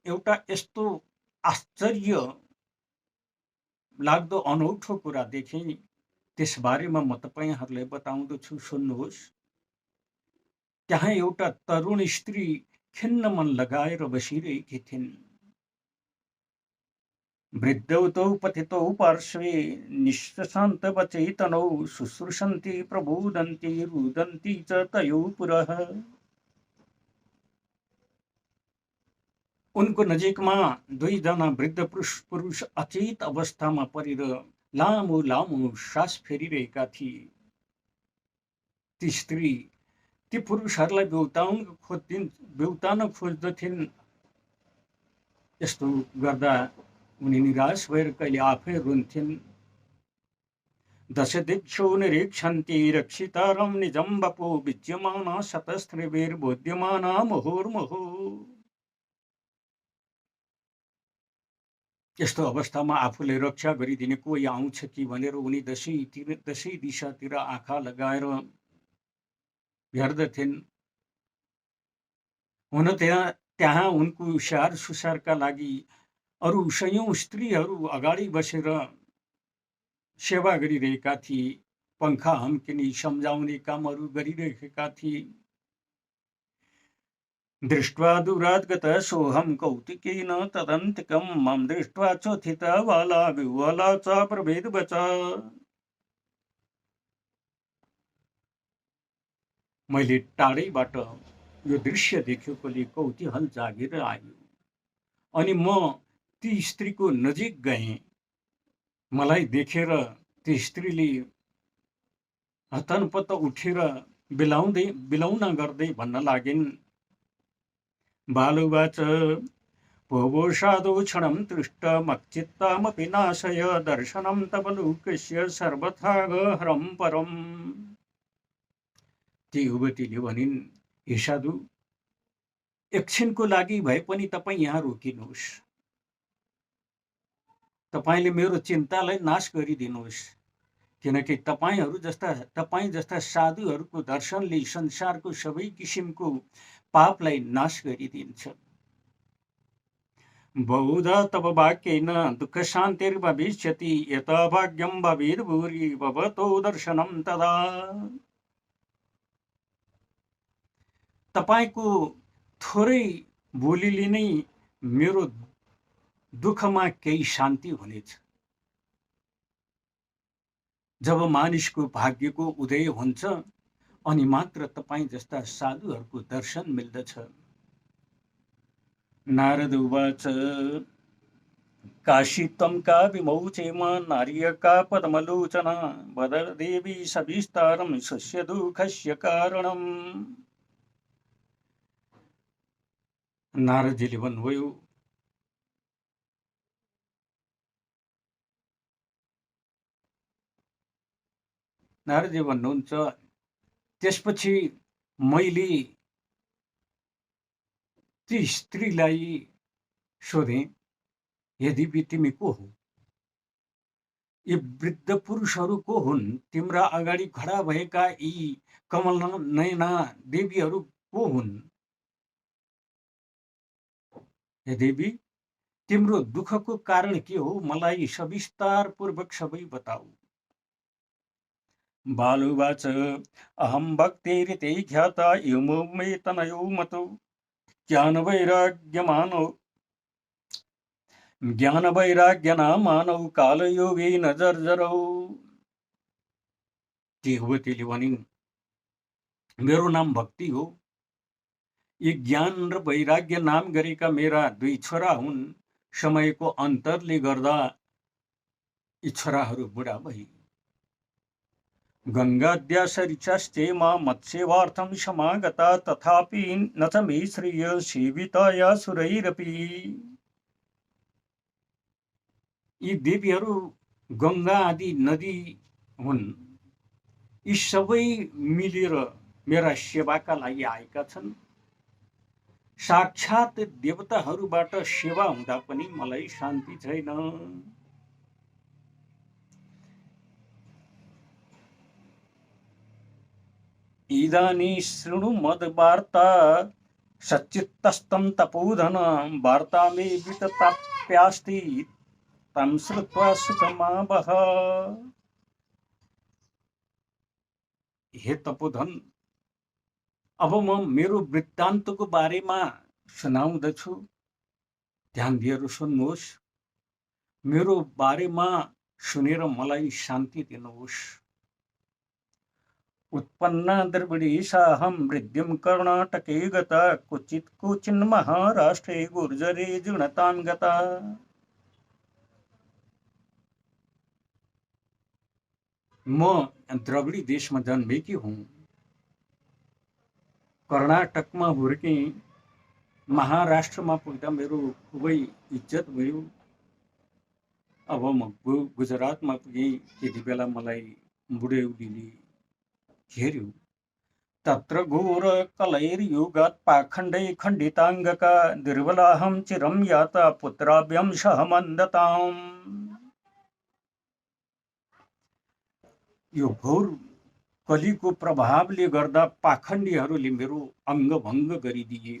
एउटा यस्तो आश्चर्य लाग्दो अनौठो कुरा देखेँ। त्यसबारेमा म तपाईँहरूलाई बताउँदछु, सुन्नुहोस्। त्यहाँ एउटा तरुण स्त्री खिन्न मन लगाएर बसिरहेकी थिइन्। वृद्धौ तौ पतितौ पार्श्वे निःशशान्तवचेतनौ शुश्रूषन्ति प्रबोधन्ति रुदन्ति च तयोः पुरः। उनको नजिकमा दुईजना वृद्ध पुरुष अचेत अवस्थामा परेर लामो लामो श्वास फेरिरहेका थिए। ती स्त्री ती पुरुषहरूलाई बेउतान खोज्दथिन्। यस्तो गर्दा उनी निराश भएर कहिले आफै रुन्थिन्। दशदिक्षो निरीक्षन्ति रक्षितारं निजं वपु विद्यमाना शतस्त्रिभिर्बोध्यमाना मुहुर्मुहुः। यस्तो अवस्थामा आफूले रक्षा गरिदिने कोही आउँछ कि भनेर उनी दशै दिशातिर आँखा लगाएर हेर्दथिन्। हुन त्यहाँ उनको स्याहार सुसारका लागि अरू सयौं स्त्रीहरू अगाडि बसेर सेवा गरिरहेका थिए। पंखा हम्किनी सम्झाउने कामहरू गरिरहेका थिए। दृष्ट्वा दूराद्गतः सोऽहं कौतुकेन तदन्तिकं मम दृष्ट्वा चोथिता वाला विह्वला च प्रभेदवच। मैले टाढैबाट यो दृश्य देखेकोले कौतूहल जागेर आयो। अनि म ती स्त्रीको नजिक गएँ। मलाई देखेर ती स्त्रीले हतनपत्त उठेर बिलाउन गर्दै भन्न लागिन्, बालुवाच भोवोषादो क्षणं तृष्टमच्चित्तामपि नाशय दर्शनं तव लोकस्य सर्वथा गहरं परम्। ती युवतीले भनिन्, हे साधु, एकछिनको लागि भए पनि तपाईँ यहाँ रोकिनुहोस्। तपाईँले मेरो चिन्तालाई नाश गरिदिनुहोस्। किनकि तपाईँ जस्ता साधुहरूको दर्शनले संसारको सबै किसिमको पापलाई नाश गरिदिन्छ। बहुधा तव वाक्येन दुःख शान्तिर्भविष्यति यथा भाग्यं भवेद्भूरि भवतो दर्शनं तदा। तपाईको थोरै बोलीले नै मेरो दुःखमा केही शान्ति हुनेछ। जब मानिसको भाग्यको उदय हुन्छ अनि मात्र तपाईँ जस्ता साधुहरूको दर्शन मिल्दछ। नारद उवाच काशी त्वं का विमोचेम नार्यका पद्मलोचना वद देवी सविस्तारं स्वस्य दुःखस्य कारणम्। नारदजीले भन्नुभयो, नारदजी भन्नुहुन्छ, त्यसपछि मैले ती स्त्रीलाई सोधेँ, यद्यपि तिमी को हो? यी वृद्ध पुरुषहरू को हुन्? तिम्रा अगाडि खडा भएका यी कमल नयना देवीहरू को हुन्? हे देवी, तिम्रो दुःखको कारण के हो? मलाई सविस्तार पूर्वक सबै बताऊ। बालुवाच अहं भक्तिरिति ख्याता इमो मे तनयो मतो ज्ञानवैराग्यमानौ ज्ञानवैराग्यनामानौ कालयोगेन जर्जरौ। ती युवतीले भनिन्, मेरो नाम भक्ति हो। यी ज्ञान र वैराग्य नाम गरेका मेरा दुई छोरा हुन्। समयको अन्तरले गर्दा यी छोराहरू बुढा भए। गङ्गाद्यासरिचाश्चेम मत्सेवार्थं समागता तथापि न च मे श्रेय सेविताया सुरैरपि। यी देवीहरू गङ्गा आदि नदी हुन्। यी सबै मिलेर मेरा सेवाका लागि आएका छन्। साक्षात देवताहरूबाट सेवा हुँदा पनि मलाई शान्ति छैन। इदानी शृणु मद्वार्ता सच्चित्तस्तं तपोधन वार्ता मे वितताप्यास्ति तं श्रुत्वा सुखमावह। हे तपोधन, अब म मेरो वृत्तान्तको बारेमा सुनाउँदछु। ध्यान दिएर सुन्नुहोस्। मेरो बारेमा सुनेर मलाई शान्ति दिनुहोस्। उत्पन्ना द्रविडेशाहं वृद्धिं कर्णाटके गता क्वचित् कोचिन् महाराष्ट्रे गुर्जरे जुणतां गता। म द्रविडी देशमा जन्मेकी हुँ। कर्नाटकमा हुर्केँ। महाराष्ट्रमा पुग्दा मेरो खुबै इज्जत भयो। अब म गुजरातमा पुगेँ। त्यति बेला मलाई बुढेउलीले घेर्यो। तत्र घोर कलैर्युगात् पाखण्डै खण्डिताङ्गका दुर्बलाहं चिरं याता पुत्राभ्यं सह मन्दताम्। यो घोर कलीको प्रभावले गर्दा पाखण्डीहरूले मेरो अङ्गभङ्ग गरिदिए।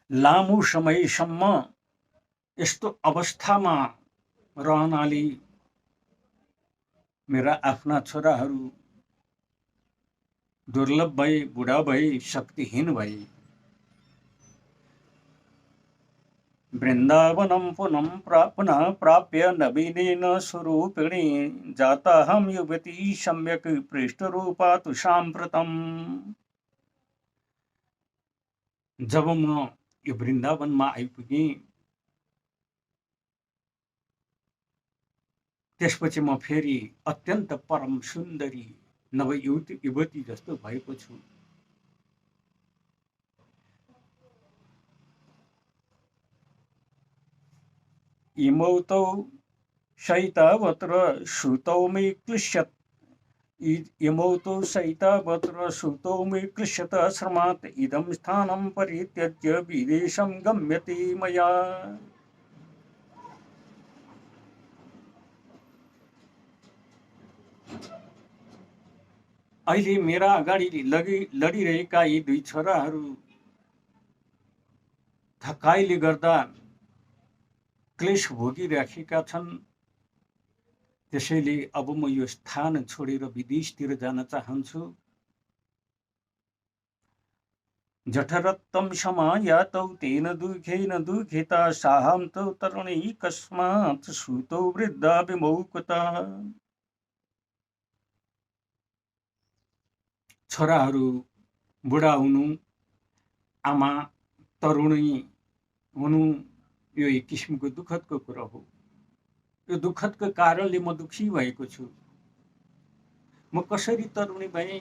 लामो समयसम्म यस्तो अवस्थामा रहनाले मेरा आफ्ना छोराहरू दुर्लभ भए, बुढा भए, शक्तिहीन भए। वृन्दावनं पुनः प्राप्य नवीनेन स्वरूपिणी जाताहं युवती सम्यक् पृष्ठरूपा तु साम्प्रतम्। जब म यो वृन्दावनमा आइपुगेँ, त्यसपछि म फेरि अत्यन्त परम सुन्दरी नव युवती जस्तो भएको छु। इमौ तौ शयितावत्र श्रुतौ मे क्लिश्यत्। इमौ तौ शयितावत्र श्रुतौ मे क्लिश्यत श्रमात् इदं स्थानं परित्यज्य विदेशं गम्यते मया। अहिले मेरा अगाडि लडिरहेका यी दुई छोराहरू थकाइले गर्दा क्लेश भोगिराखेका छन्। त्यसैले अब म यो स्थान छोडेर विदेशतिर जान चाहन्छु। जठरत्तं समायातौ तेन दुःखेन दुःखिता साहं तौ तरुणी कस्मात् श्रुतौ वृद्धा विमौकुता। छोराहरू बुढा हुनु, आमा तरुणी हुनु यो एक किसिमको दुःखदको कुरा हो। यो दुःखदको कारणले म दुःखी भएको छु। म कसरी तरुणी भएँ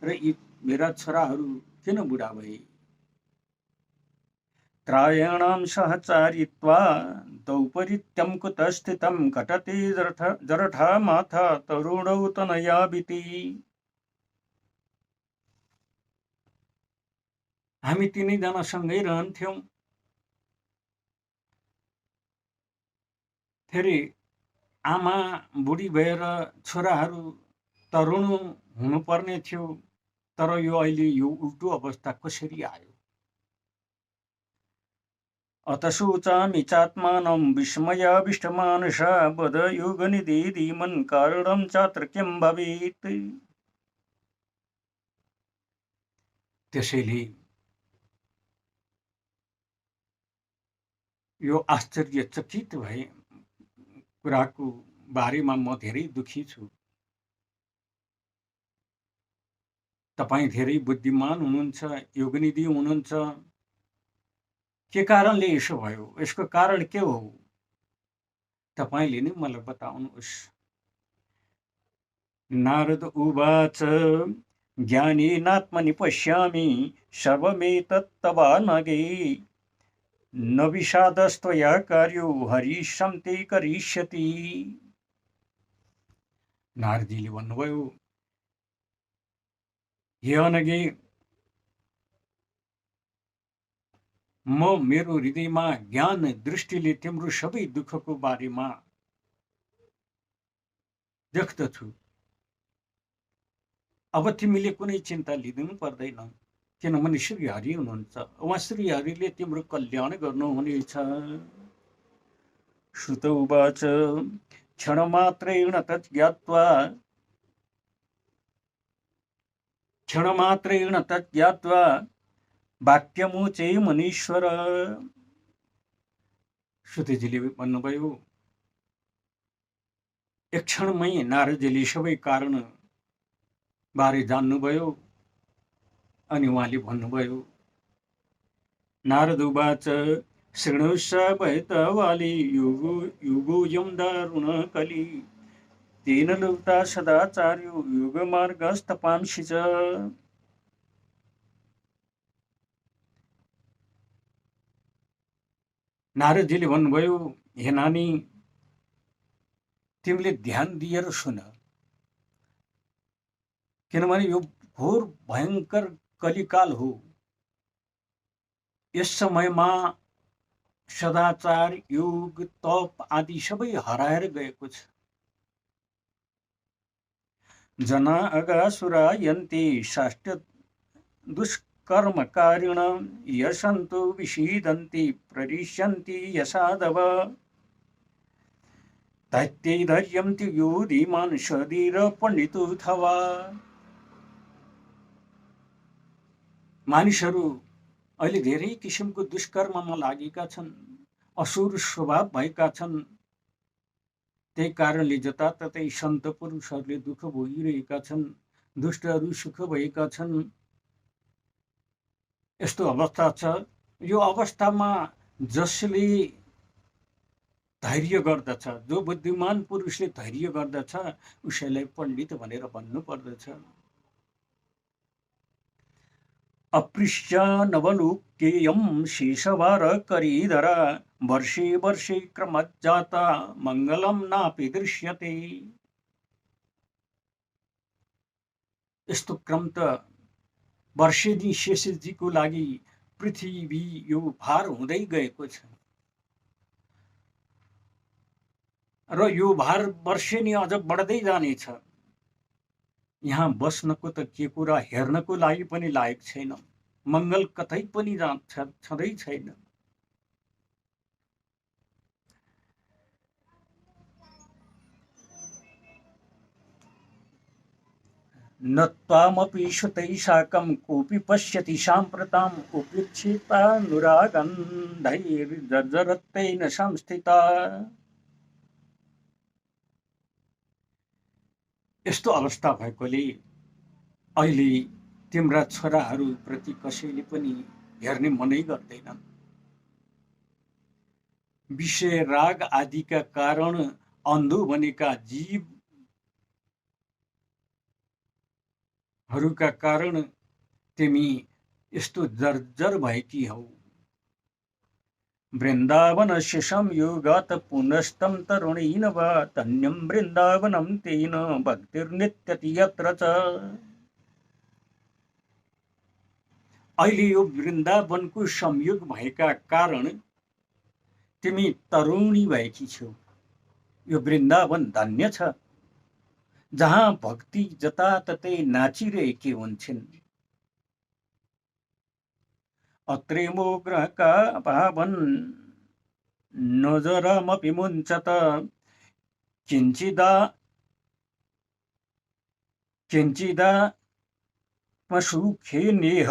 र यी मेरा छोराहरू किन बुढा भए? त्रायणां सहचारित्वा तौ परित्यं कुतः स्थितं घटते जरठा माथा तरुणौ तनयाभिति। हामी तिनैजना सँगै रहन्थ्यौं। फेरि आमा बुढी भएर छोराहरू तरुण हुनुपर्ने थियो, तर यो अहिले यो उल्टो अवस्था कसरी आयो? अत शोचामि चात्मानं विस्मयाविष्टमानसा वद योगनिधि धीमन् कारणं चात्र किं भवेत्। त्यसैले यो आश्चर्यचकित भए कुराको बारेमा म धेरै दुखी छु। तपाईँ धेरै बुद्धिमान हुनुहुन्छ, योगनिधि हुनुहुन्छ। के कारणले यसो भयो? यसको कारण के हो? तपाईँले नै मलाई बताउनुहोस्। नारद उवाच ज्ञानेनात्मनि पश्यामि सर्वमेतत् तवानघे न विषादस्त्वया कार्यो हरिशं ते करिष्यति। नारदजीले भन्नुभयो, हे अनघे, म मेरो हृदयमा ज्ञान दृष्टिले तिम्रो सबै दुःखको बारेमा देख्दछु। अब तिमीले कुनै चिन्ता लिनु पर्दैन, किनभने श्रीहरि हुनुहुन्छ। उहाँ श्रीहरिले तिम्रो कल्याण गर्नुहुनेछ। श्रुत उवाच क्षणमात्रेण तत् ज्ञात्वा वाक्यमुचे मुनीश्वर। श्रुतिजीले भन्नुभयो, एक क्षणमै नारदजीले सबै कारण बारे जान्नुभयो अनि उहाँले भन्नुभयो, नारद उवाच शृणुष्व वैतवाली युगोऽयं दारुण कली तेन लुप्ता सदाचार्यो योगमार्गस्तपांसि च। नारदजीले भन्नुभयो, हे नानी, तिमीले ध्यान दिएर सुन, किनभने यो घोर भयंकर कलिकाल हो। यस समयमा सदाचार, योग, तप आदि सबै हराएर गएको छ। जना अगासुरा यन्ति साष्ट्य दुष्कर्मकारिण यसन्तो विषीदन्ति प्ररिष्यन्ति यसादव तैत्यैधर्यं यो धीमान् सधीर पण्डितोऽथवा। मानिसहरू अहिले धेरै किसिमको दुष्कर्ममा लागेका छन्, असुर स्वभाव भएका छन्। त्यही कारणले जताततै सन्त पुरुषहरूले दुःख भोगिरहेका छन्, दुष्टहरू सुख भएका छन्। यस्तो अवस्था छ। यो अवस्थामा जसले धैर्य गर्दछ, जो बुद्धिमान पुरुषले धैर्य गर्दछ, उसैलाई पण्डित भनेर भन्नुपर्दछ। अपृष्य नवलोक्येयं शेषवार करीधरा वर्षे वर्षे क्रमज्जाता मङ्गलं नापि दृश्यते। यस्तो क्रम त वर्षेनी शेषजीको लागि पृथ्वी यो भार हुँदै गएको छ र यो भार वर्षेनी अझ बढ्दै जानेछ। यहाँ बस्नको त के कुरा, हेर्नको लागि पनि लायक छैन। मङ्गल कतै पनि छँदै छैन। न त्वामपि श्रुतैः साकं कोऽपि पश्यति साम्प्रताम् उपेक्षितानुरागन्धैर्जर्जरत्वेन संस्थिता। यस्तो अवस्था भएकोले अहिले तिम्रा छोराहरू प्रति कसैले पनि हेर्ने मनै गर्दैनन्। विषय राग आदिका कारण अन्धो बनेका जीवहरूका कारण तिमी यस्तो जर्जर भएकी हौ। वृन्दावनस्य संयोगात् पुनस्तं तरुणेन वा धन्यं वृन्दावनं तेन भक्तिर्नित्यति यत्र च। अहिले यो वृन्दावनको संयोग भएका कारण तिमी तरुणी भएकी छौ। यो वृन्दावन धन्य छ, जहाँ भक्ति जताततै नाचिरहेकी हुन्छन्। अत्रे मोग्रका पावन नजरमपि मुञ्चत, किञ्चिदा किञ्चिदात्मसुखे नेह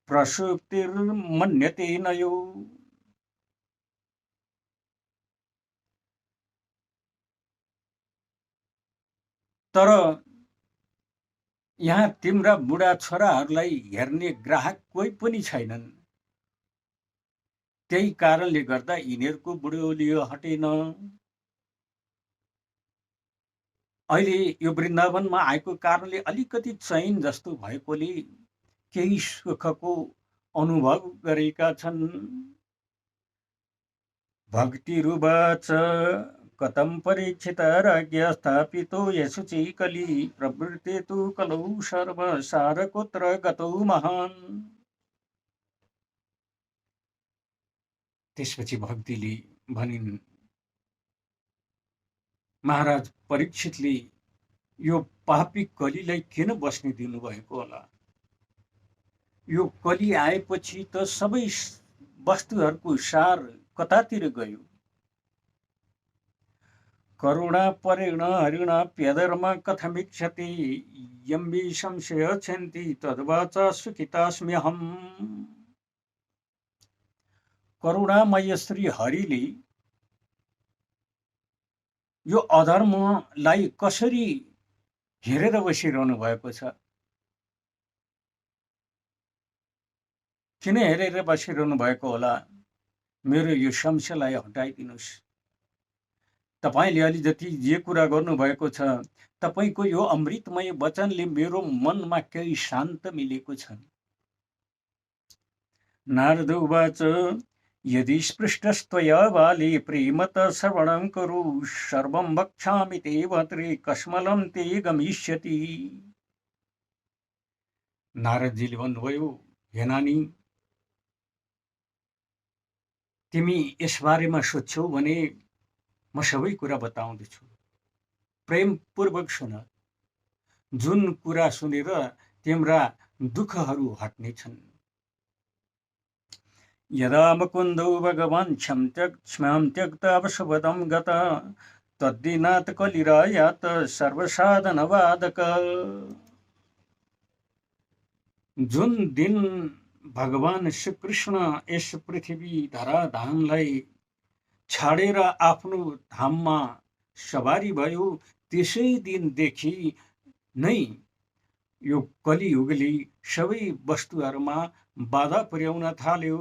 प्रसुप्तिर्मन्यते नयो। तर यहाँ तिम्रा बुढा छोराहरूलाई हेर्ने ग्राहक कोही पनि छैनन्। त्यही कारणले गर्दा यिनीहरूको बुढोलियो हटेन। अहिले यो वृन्दावनमा आएको कारणले अलिकति चैन जस्तो भएकोले केही सुखको अनुभव गरेका छन्। भक्तिरुवाच कथं परीक्षित राज्ञ स्थापितो यशुचि कली प्रवृत्ते तु कलौ सर्वसारकुत्र गतौ महान्। त्यसपछि भक्तिले भनिन्, महाराज परीक्षितले यो पापी कलीलाई किन बस्ने दिनुभएको होला? यो कली आएपछि त सबै वस्तुहरूको सार कतातिर गयो? करुणा परेण हरिणाप्यधर्म कथमिच्छति, यं मे संशय छन्ति तद्वाचा सुखितास्म्यहम्। करुणामय श्री हरिले यो अधर्मलाई कसरी हेरेर बसिरहनु भएको छ? किन हेरेर बसिरहनु भएको होला? मेरो यो संशयलाई हटाइदिनुहोस्। तपाईले अलिजति जे कुरा गर्नुभएको छ, तपाईको यो अमृतमय वचनले मेरो मनमा केही शान्त मिलेको छ। नारद उवाच यदि स्पृष्टस्त्वया बाले प्रेमत श्रवणं कुरु, सर्वं वक्ष्यामि ते भद्रे कस्मलं ते गमिष्यति। नारदजीले भन्नुभयो, हे नानी, तिमी यसबारेमा सोध्छौ भने म सबै कुरा बताउँदैछु। प्रेमपूर्वक सुन। जुन कुरा सुनेर तिम्रा दुःखहरू हट्नेछन्। यदा मुकुन्दौ भगवान् क्षमां त्यक्ता शुभदं गत, तद्दिनात् कलिरायात् सर्वसाधनवादक। जुन दिन भगवान श्रीकृष्ण यस पृथ्वी धराधामलाई छाडेर आफ्नो धाममा सवारी भयो, त्यसै दिनदेखि नै यो कलियुगले सबै वस्तुहरूमा बाधा पुर्याउन थाल्यो।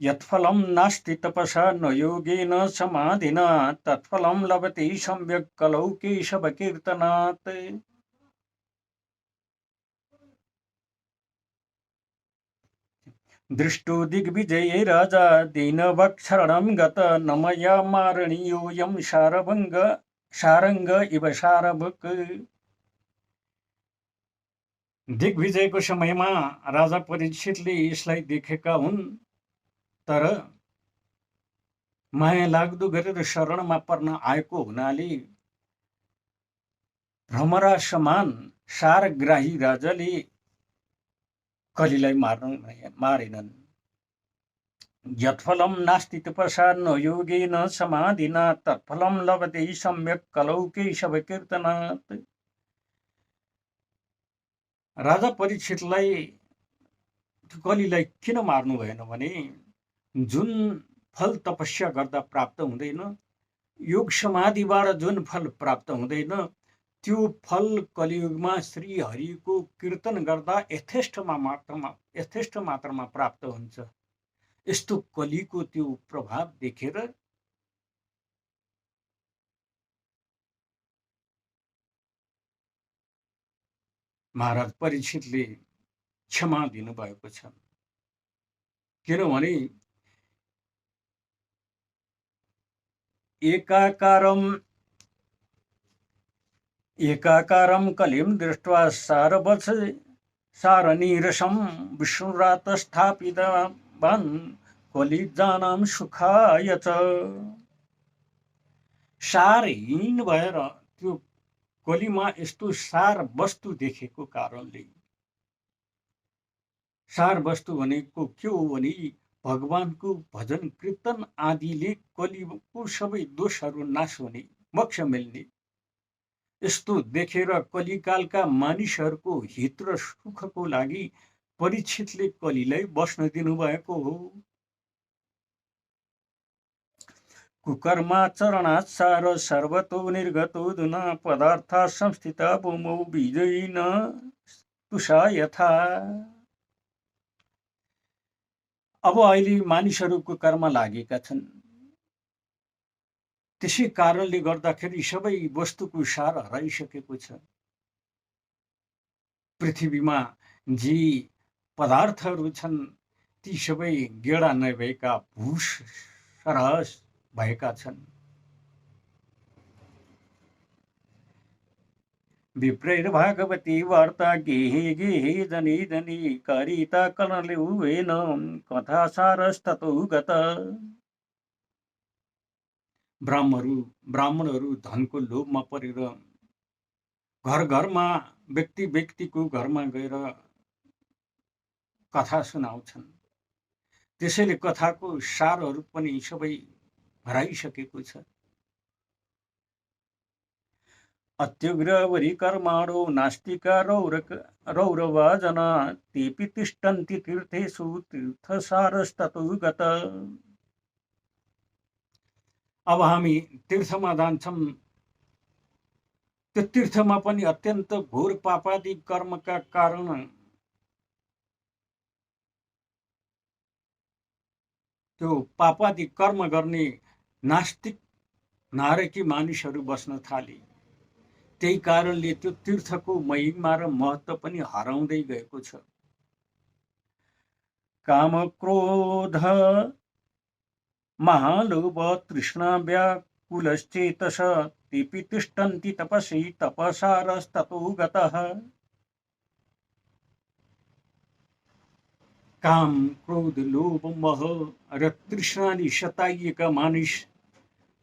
यत्फलं नास्ति तपसा न योगेन समाधिना, तत्फलं लभते सम्यक् कलौ केशवकीर्तनात्। दृष्टो दिग्विजये राजा दीनवत्सरणं गत, न मया मारणीयोऽयं सारंग इव सारभुक्। दिग्विजयको समयमा राजा परीक्षितले यसलाई देखेका हुन्, तर माया लाग्दो गरेर शरणमा पर्न आएको हुनाले भ्रमरा समान सारग्राही राजाले कलीलाई मारेनन्। यत्फलं नास्ति तपसा न योगेन समाधिना, तत्फलं लभते सम्यक् कलौ केशवकीर्तनात्। राजा परीक्षितलाई कलीलाई किन मार्नु भएन भने, जुन फल तपस्या गर्दा प्राप्त हुँदैन, योग समाधिबाट जुन फल प्राप्त हुँदैन, त्यो फल कलियुगमा श्री हरिको कीर्तन गर्दा यथेष्ट मात्रामा प्राप्त हुन्छ। यस्तो कलीको त्यो प्रभाव देखेर महाराज परीक्षितले क्षमा दिनुभएको छ। किनभने एकाकारम एकाकारं कलिं दृष्ट्वा सारवत्स सारनीरसं विष्णुरातस्थापितवान् कलिजानां सुखाय च। सारहीन भएर त्यो कलिमा यस्तो सार वस्तु देखेको कारणले, सार वस्तु भनेको के हो भने भगवानको भजन कीर्तन आदिले कलिको सबै दोषहरू नाश हुने, मोक्ष मिल्ने, यस्तो देखेर कलिकालका मानिसहरूको हित र सुखको लागि परीक्षितले कलिलाई बस्न दिनुभएको हो। कुकर्माचरणात् सार सर्वतो निर्गतो धुना पदार्था संस्थिता भूमौ बीजैन तुषा यथा। अब अहिले मानिसहरूको कर्म लागेका छन्, त्यसै कारणले गर्दाखेरि सबै वस्तुको सार हराइसकेको छ। पृथ्वीमा जे पदार्थहरू छन् ती सबै गेडा नभएका भूस सरहस भएका छन्। विप्रैर्भागवती वार्ता गेहे गेहे जनि जनि कारिता कललेउवेन कथा सारस्ततो गत। ब्राह्मणहरू धनको लोभमा परेर घर घरमा व्यक्ति व्यक्तिको घरमा गएर कथा सुनाउँछन्। त्यसैले कथाको सारहरू पनि सबै हराइसकेको छ। अत्युग्रवरी कर्माणो नास्तिका रौरवा जना तेपि तिष्ठन्ति तीर्थेषु तीर्थसारस्ततो गत। अब हामी तीर्थमा जान्छौँ, त्यो तीर्थमा पनि अत्यन्त घोर पापादि कर्मका कारण त्यो पापादि कर्म गर्ने नास्तिक नारकी मानिसहरू बस्न थाले। त्यही कारणले त्यो तीर्थको महिमा र महत्त्व पनि हराउँदै गएको छ। काम क्रोध महालोभ तृष्णा व्याकुलश्चेतस तेपि तिष्ठन्ति तपसि तपसारस्ततो गतः। काम क्रोध लोभ मोह र तृष्णाले सताइएका मानिस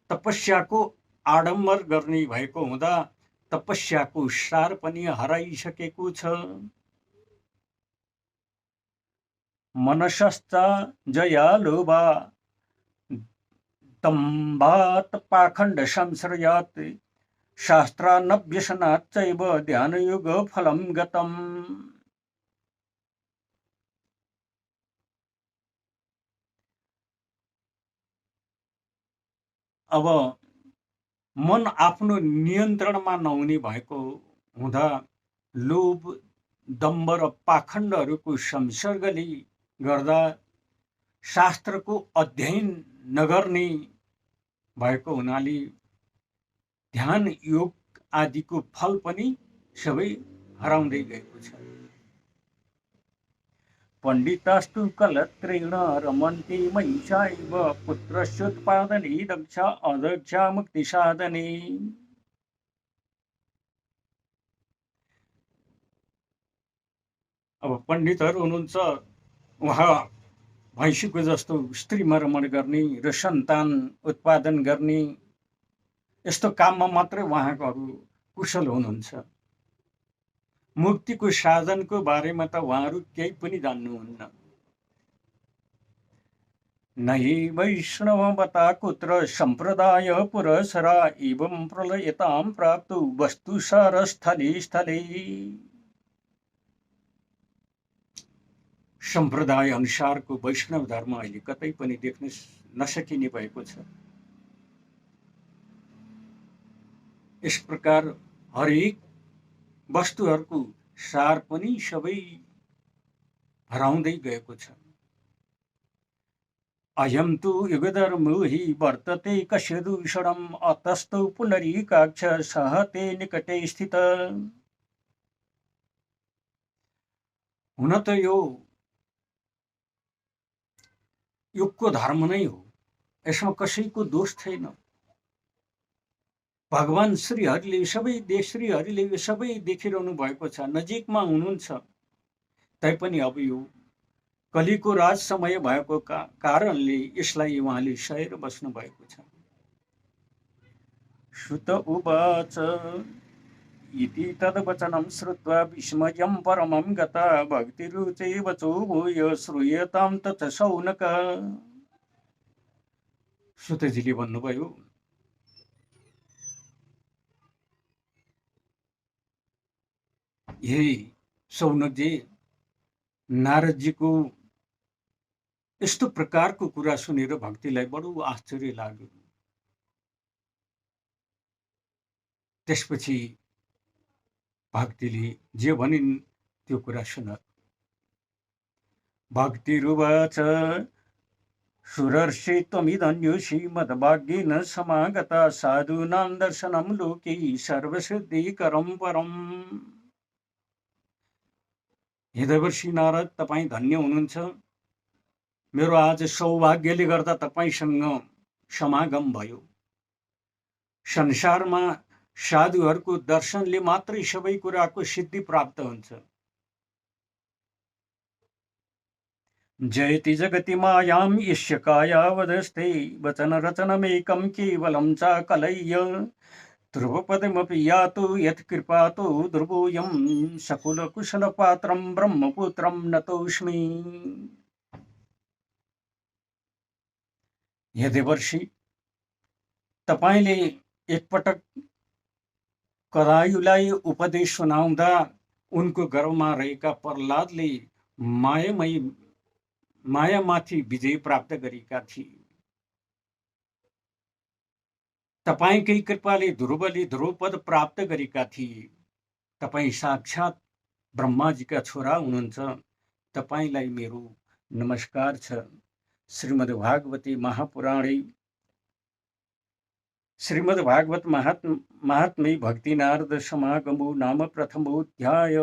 तपस्याको आडम्बर गर्ने भएको हुँदा तपस्याको सार पनि हराइसकेको छ। मनसश्च जया लोभा दम्भात् पाखण्ड संश्रयात् शास्त्रानभ्यसनात् चैव ध्यानयोग फलं गतम्। अब मन आफ्नो नियन्त्रणमा नहुने भएको हुँदा लोभ दम्भ र पाखण्डहरूको संसर्गले गर्दा शास्त्रको अध्ययन नगर्ने भएको हुनाले ध्यान योग आदिको फल पनि सबै हराउँदै गएको छ। पण्डितास्तु कलत्रेण रमन्ति महिषाइव पुत्रस्योत्पादने दक्षा अदक्षा मुक्तिसाधने। अब पण्डितहरू हुनुहुन्छ, उहाँ भैँसीको जस्तो स्त्रीमा रमण गर्ने र सन्तान उत्पादन गर्ने यस्तो काममा मात्रै उहाँहरू कुशल हुनुहुन्छ। मुक्तिको साधनको बारेमा त उहाँहरू केही पनि जान्नुहुन्न। नहि वैष्णवमता कुत्र सम्प्रदाय पुरसरा एवं प्रलयतां प्राप्तु वस्तु सरस्थले स्थले। सम्प्रदाय अनुसारको वैष्णव धर्म अहिले कतै पनि देख्न नसकिने भएको छ। यस प्रकार हरेक वस्तुहरूको सार पनि सबै हराउँदै गएको छ। अयं तु युगधर्मो हि वर्तते कस्य दूषणम् अतस्तौ पुनरीकाक्ष सहते निकटे स्थित। हुन त यो युगको धर्म नै हो, यसमा कसैको दोष छैन। भगवान श्रीहरिले सबै देखिरहनु भएको छ, नजिकमा हुनुहुन्छ। तैपनि अब यो कलिको राज समय भएको कारणले यसलाई उहाँले सहेर बस्नु भएको छ। सुत उवाच इति तद्वचनं श्रुत्वा विस्मयं परमं गता भक्तिरुचे वचो भूय श्रूयतां तत् शौनक। सुतजीले भन्नुभयो, हे शौनकजी, नारदजीको यस्तो प्रकारको कुरा सुनेर भक्तिलाई बडो आश्चर्य लाग्यो। त्यसपछि भक्तिले जे भनिन् त्यो कुरा सुन। भक्तिरुवाच सुरर्षि त्वमिदन्योषि मद्भाग्येन समागता साधूनां दर्शनं लोके सर्वसिद्धिकरं परम्। हे देवर्षि नारद, तपाईँ धन्य हुनुहुन्छ। मेरो आज सौभाग्यले गर्दा तपाईसँग समागम भयो। संसारमा साधुहरूको दर्शनले मात्रै सबै कुराको सिद्धि प्राप्त हुन्छ। जयति जगति मायां यस्य कायावदस्ते वचन रचनमेकं केवलं चाकलय्य ध्रुवपदमपि यातु यत्कृपातो ध्रुवोऽयं सकुलकुशलपात्रं ब्रह्मपुत्रं नतोऽस्मि। हे देवर्षि, तपाईले एकपटक करायुलाई उपदेश सुनाउँदा उनको गर्भमा रहेका प्रहलादले मायामाथि विजय प्राप्त गरेका थिए। तपाईकै कृपाले ध्रुवले ध्रुवपद प्राप्त गरेका थिए। तपाईँ साक्षात् ब्रह्माजीका छोरा हुनुहुन्छ। तपाईलाई मेरो नमस्कार छ। श्रीमद्भागवते महापुराणे श्रीमद्भागवत महात्म्ये भक्ति नारद समागमो नाम प्रथमोऽध्याय।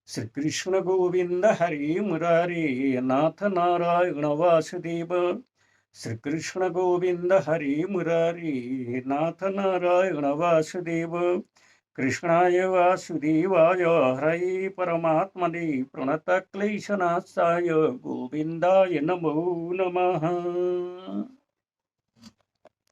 श्री कृष्ण गोविंद हरे मुरारे नाथ नारायण वासुदेव। श्री कृष्ण गोविंद हरे मुरारे नाथ नारायण वासुदेव। कृष्णाय वासुदेवाय हरे परमात्मने प्रणतक्लेशनाशाय गोविंदाय नमो नमः।